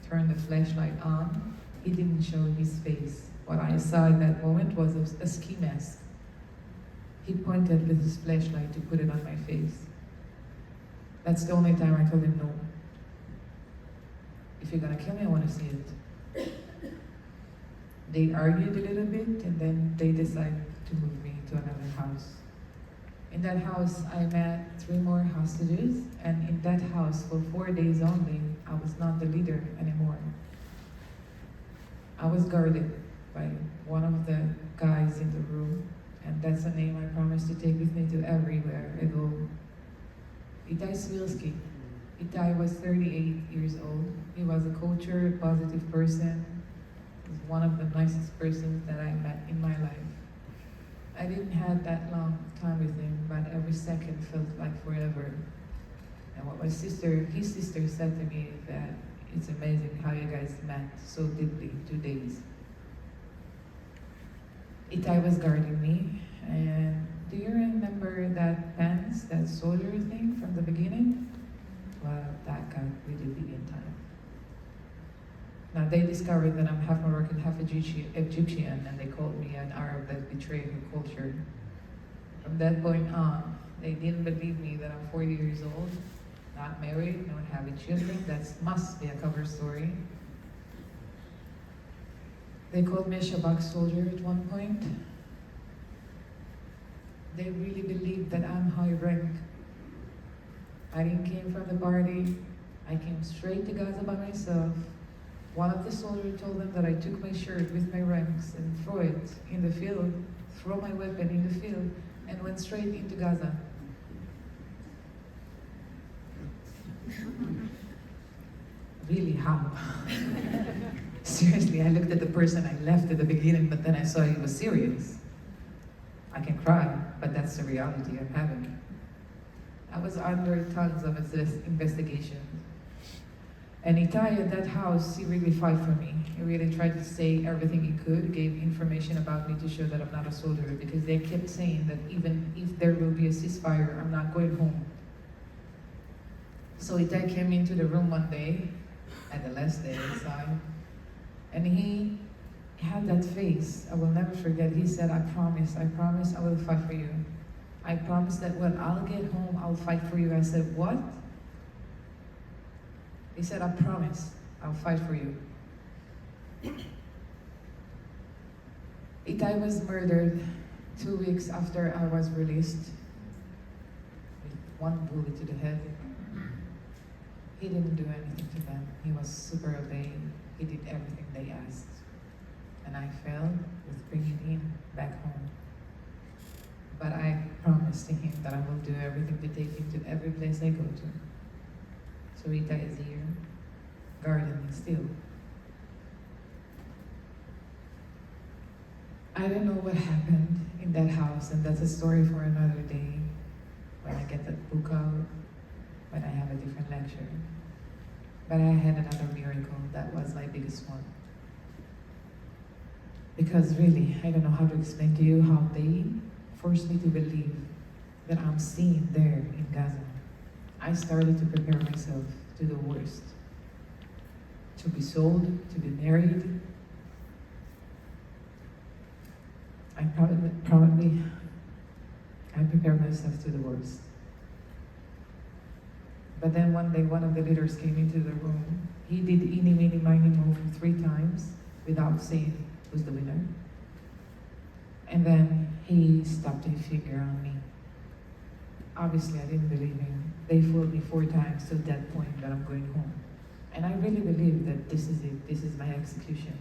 turned the flashlight on. He didn't show his face. What I saw in that moment was a ski mask. He pointed with his flashlight to put it on my face. That's the only time I told him no. If you're gonna kill me, I wanna see it. They argued a little bit, and then they decided to move me to another house. In that house, I met 3 more hostages, and in that house, for 4 days only, I was not the leader anymore. I was guarded by one of the guys in the room, and that's a name I promised to take with me to everywhere I go. Itai Swilski. Itai was 38 years old. He was a cultured, positive person, He's one of the nicest persons that I met in my life. I didn't have that long time with him, but every second felt like forever. And what his sister said to me is that it's amazing how you guys met so deeply, 2 days. Itai was guarding me, and do you remember that pants, that soldier thing from the beginning? Well, that got really big in time. Now they discovered that I'm half Moroccan, half Egyptian, and they called me an Arab that betrayed her culture. From that point on, they didn't believe me that I'm 40 years old, not married, not having children. That must be a cover story. They called me a Shabak soldier at one point. They really believed that I'm high rank. I didn't came from the party. I came straight to Gaza by myself. One of the soldiers told them that I took my shirt with my ranks and threw it in the field, throw my weapon in the field, and went straight into Gaza. Really, how? Seriously, I looked at the person I left at the beginning, but then I saw he was serious. I can cry, but that's the reality I'm having. I was under tons of investigation. And Itai at that house, he really fought for me. He really tried to say everything he could, gave information about me to show that I'm not a soldier, because they kept saying that even if there will be a ceasefire, I'm not going home. So Itai came into the room one day, at the last day inside, and he had that face. I will never forget. He said, I promise I will fight for you. I promise that when I'll get home, I'll fight for you. I said, what? He said, I promise I'll fight for you. Itai was murdered 2 weeks after I was released with one bullet to the head. He didn't do anything to them. He was super obeying. He did everything they asked. And I failed with bringing him back home. But I promised to him that I will do everything to take him to every place I go to. So Itai is here, guarding me still. I don't know what happened in that house, and that's a story for another day, when I get that book out, when I have a different lecture. But I had another miracle. That was my biggest one. Because really, I don't know how to explain to you how they forced me to believe that I'm seen there in Gaza. I started to prepare myself to the worst. To be sold, to be married. I prepared myself to the worst. But then one day, one of the leaders came into the room. He did eeny, meeny, miny, moe 3 times without saying who's the winner. And then he stopped his finger on me. Obviously, I didn't believe him. They fooled me 4 times to that point that I'm going home. And I really believe that this is it. This is my execution.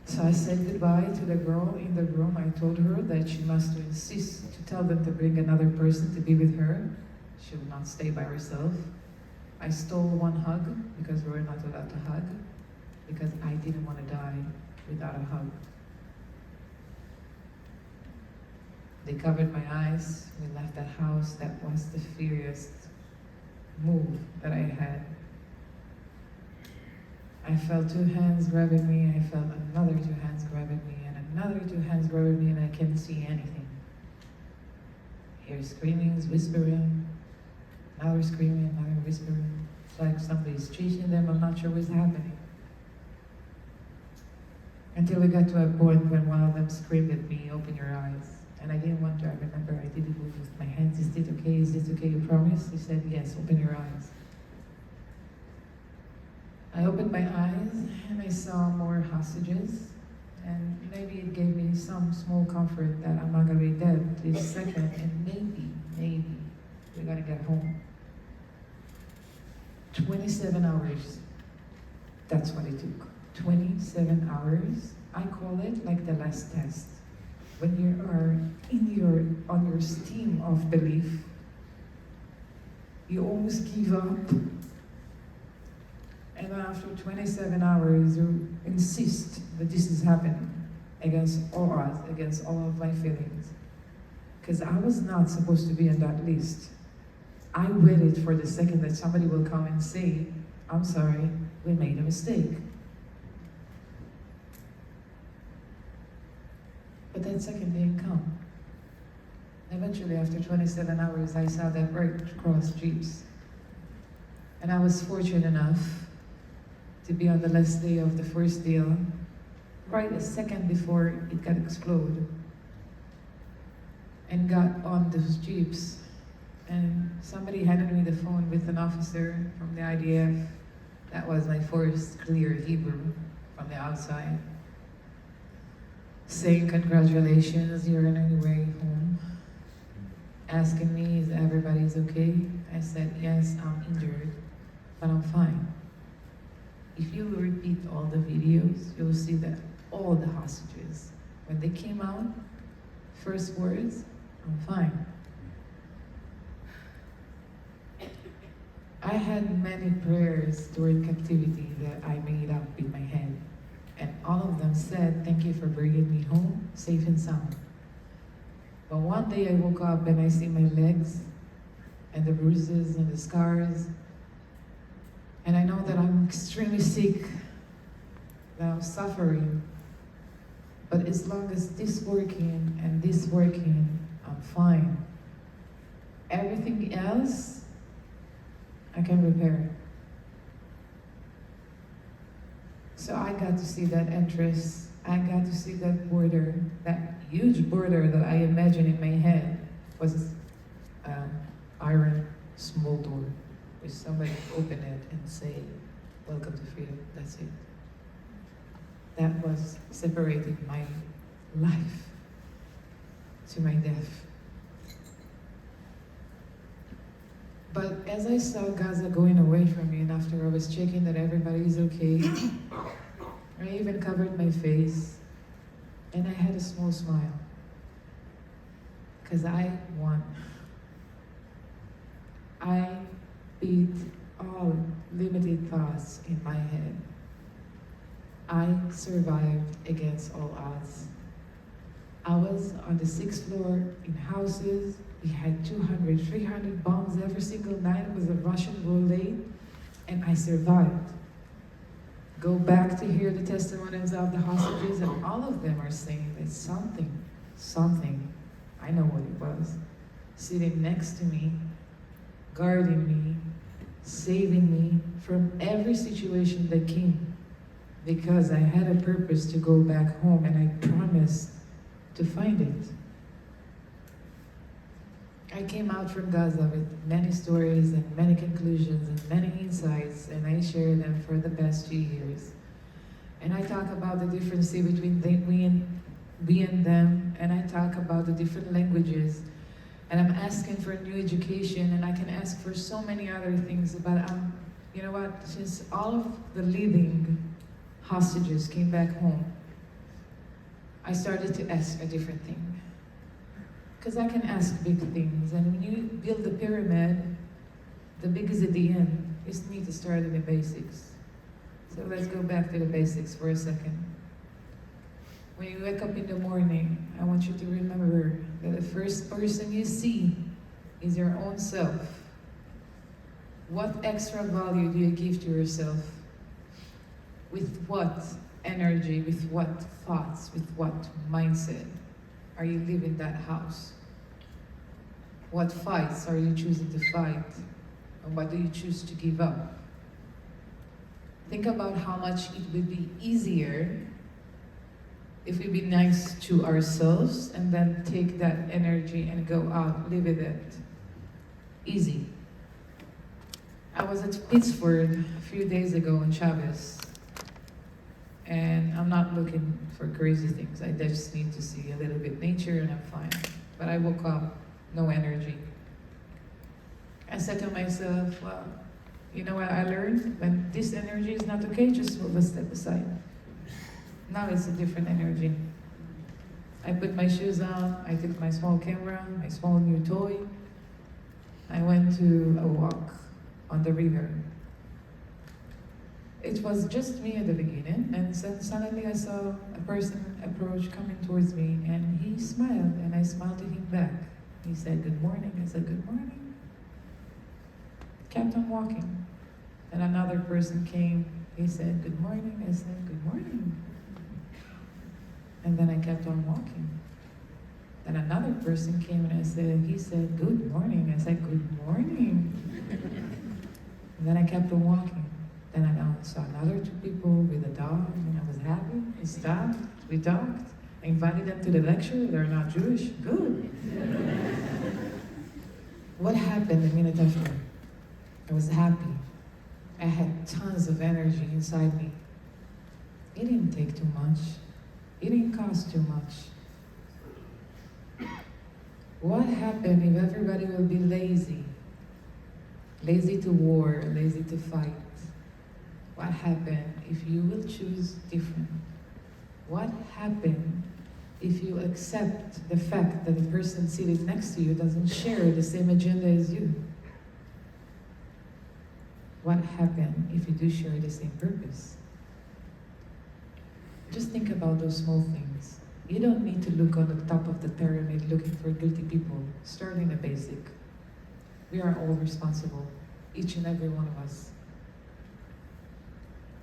So I said goodbye to the girl in the room. I told her that she must insist to tell them to bring another person to be with her. She would not stay by herself. I stole one hug, because we were not allowed to hug, because I didn't want to die without a hug. They covered my eyes. We left that house. That was the furious move that I had. I felt 2 hands grabbing me. I felt another 2 hands grabbing me, and another 2 hands grabbing me, and I couldn't see anything. Hear screamings, whispering, another screaming, another whispering. It's like somebody's chasing them. I'm not sure what's happening. Until we got to a point when one of them screamed at me, open your eyes. And I didn't want to. I remember I didn't move with my hands. Is this okay? Is this okay? You promise? He said, yes, open your eyes. I opened my eyes and I saw more hostages. And maybe it gave me some small comfort that I'm not going to be dead this second. And maybe we're going to get home. 27 hours. That's what it took. 27 hours. I call it like the last test. When you are on your steam of belief, you almost give up. And then after 27 hours, insist that this is happening against all odds, against all of my feelings. Because I was not supposed to be on that list. I waited for the second that somebody will come and say, I'm sorry, we made a mistake. But that second didn't come. Eventually, after 27 hours, I saw that Red Cross Jeeps. And I was fortunate enough to be on the last day of the first deal, right a second before it got exploded. And got on those Jeeps. And somebody handed me the phone with an officer from the IDF. That was my first clear Hebrew from the outside. Saying, congratulations, you're on your way home. Asking me, is everybody's okay? I said, yes, I'm injured, but I'm fine. If you repeat all the videos, you'll see that all the hostages, when they came out, first words, I'm fine. I had many prayers during captivity that I made up in my head. And all of them said, thank you for bringing me home, safe and sound. But one day I woke up and I see my legs and the bruises and the scars. And I know that I'm extremely sick, that I'm suffering. But as long as this working and this working, I'm fine. Everything else, I can repair. So I got to see that entrance. I got to see that border, that huge border that I imagined in my head was iron small door, which somebody open it and say, welcome to freedom, that's it. That was separating my life to my death. But as I saw Gaza going away from me, and after I was checking that everybody is okay, I even covered my face, and I had a small smile. Because I won. I beat all limited thoughts in my head. I survived against all odds. I was on the 6th floor in houses. We had 200, 300 bombs every single night. It was a Russian roulette, and I survived. Go back to hear the testimonies of the hostages, and all of them are saying that something, I know what it was, sitting next to me, guarding me, saving me from every situation that came, because I had a purpose to go back home, and I promised to find it. I came out from Gaza with many stories and many conclusions and many insights, and I share them for the past 2 years. And I talk about the difference between we and them, and I talk about the different languages. And I'm asking for new education, and I can ask for so many other things, but you know what, since all of the living hostages came back home, I started to ask a different thing. Because I can ask big things, and when you build a pyramid, the big is at the end. You just need to start at the basics. So let's go back to the basics for a second. When you wake up in the morning, I want you to remember that the first person you see is your own self. What extra value do you give to yourself? With what energy, with what thoughts, with what mindset are you living that house? What fights are you choosing to fight? And what do you choose to give up? Think about how much it would be easier if we be nice to ourselves and then take that energy and go out, live with it. Easy. I was at Pittsburgh a few days ago in Chavez, and I'm not looking for crazy things. I just need to see a little bit nature and I'm fine. But I woke up, no energy. I said to myself, well, you know what I learned? When this energy is not okay, just move a step aside. Now it's a different energy. I put my shoes on, I took my small camera, my small new toy. I went to a walk on the river. it was just me at the beginning, and suddenly I saw a person approach coming towards me, and he smiled, and I smiled to him back. He said, "Good morning." I said, "Good morning." Kept on walking. And another person came, he said, "Good morning." I said, "Good morning." And then I kept on walking. Then another person came and he said, "Good morning." I said, "Good morning." And then I kept on walking. Then I saw another two people with a dog, and I was happy. We stopped, we talked. I invited them to the lecture. They're not Jewish. Good. What happened a minute after? I was happy. I had tons of energy inside me. It didn't take too much. It didn't cost too much. What happened if everybody will be lazy? Lazy to war, lazy to fight. What happened if you will choose different? What happened if you accept the fact that the person sitting next to you doesn't share the same agenda as you? What happened if you do share the same purpose? Just think about those small things. You don't need to look on the top of the pyramid looking for guilty people. Start in the basic. We are all responsible, each and every one of us.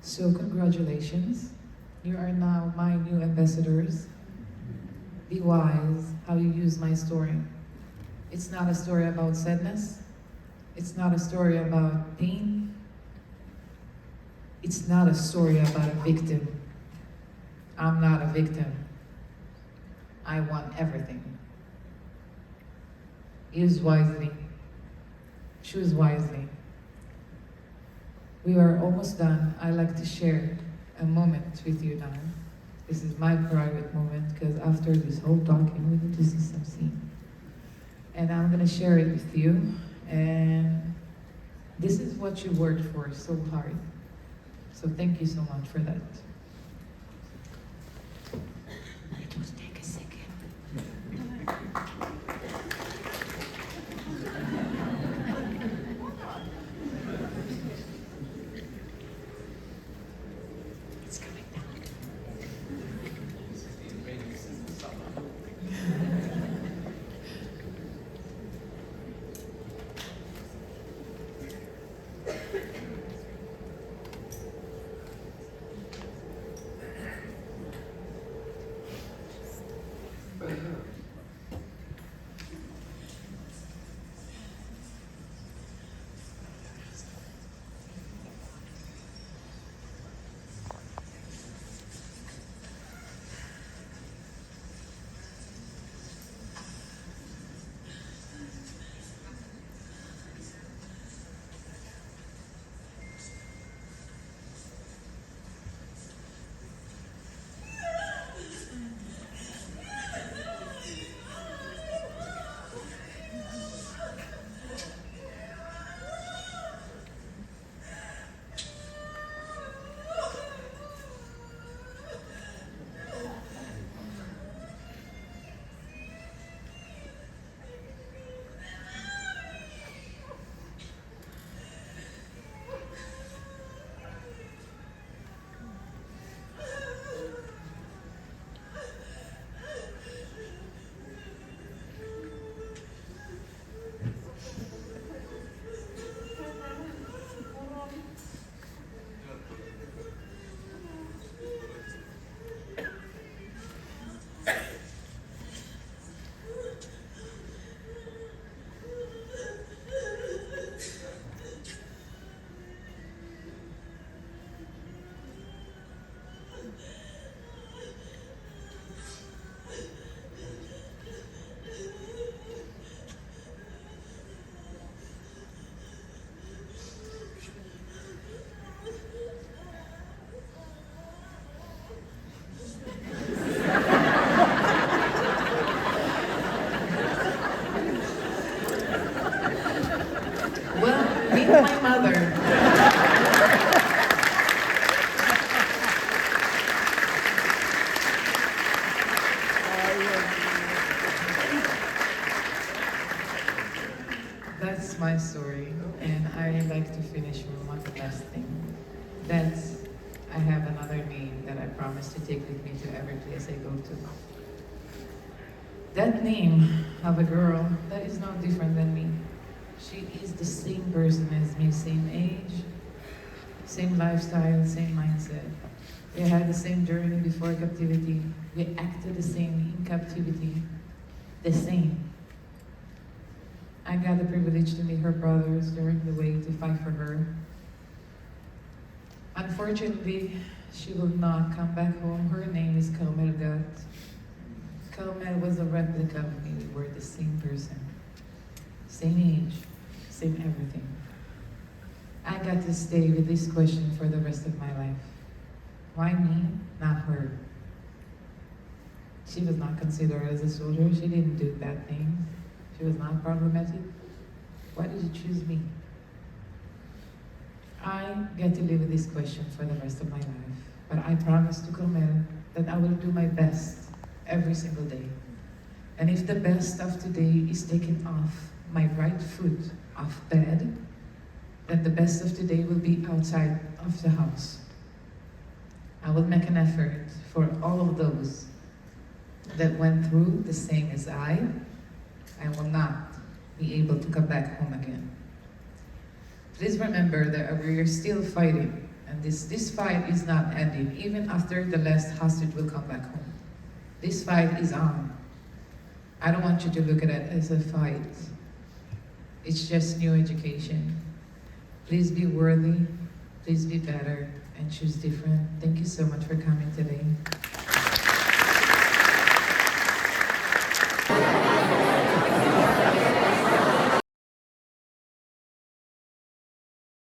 So congratulations. You are now my new ambassadors. Be wise how you use my story. It's not a story about sadness. It's not a story about pain. It's not a story about a victim. I'm not a victim. I want everything. Use wisely. Choose wisely. We are almost done. I like to share a moment with you now. This is my private moment because after this whole talking, we need to see some scene. And I'm gonna share it with you. And this is what you worked for so hard. So thank you so much for that. Just take a second. It's coming down. Well, meet my mother. That's my story, and I like to finish with one last thing. That's, I have another name that I promise to take with me to every place I go to. That name of a girl that is not different than me. She is the same person as me, same age, same lifestyle, same mindset. We had the same journey before captivity. We acted the same in captivity. The same. I got the privilege to meet her brothers during the way to fight for her. Unfortunately, she will not come back home. Her name is Carmel Gat. Carmel was a replica of me. We were the same person. Same age, same everything. I got to stay with this question for the rest of my life. Why me, not her? She was not considered as a soldier. She didn't do bad things. She was not problematic. Why did you choose me? I get to live with this question for the rest of my life. But I promise to Carmel that I will do my best every single day. And if the best of today is taken off my right foot off bed, then the best of today will be outside of the house. I will make an effort for all of those that went through the same as I will not be able to come back home again. Please remember that we are still fighting, and this fight is not ending, even after the last hostage will come back home. This fight is on. I don't want you to look at it as a fight. It's just new education. Please be worthy, please be better, and choose different. Thank you so much for coming today.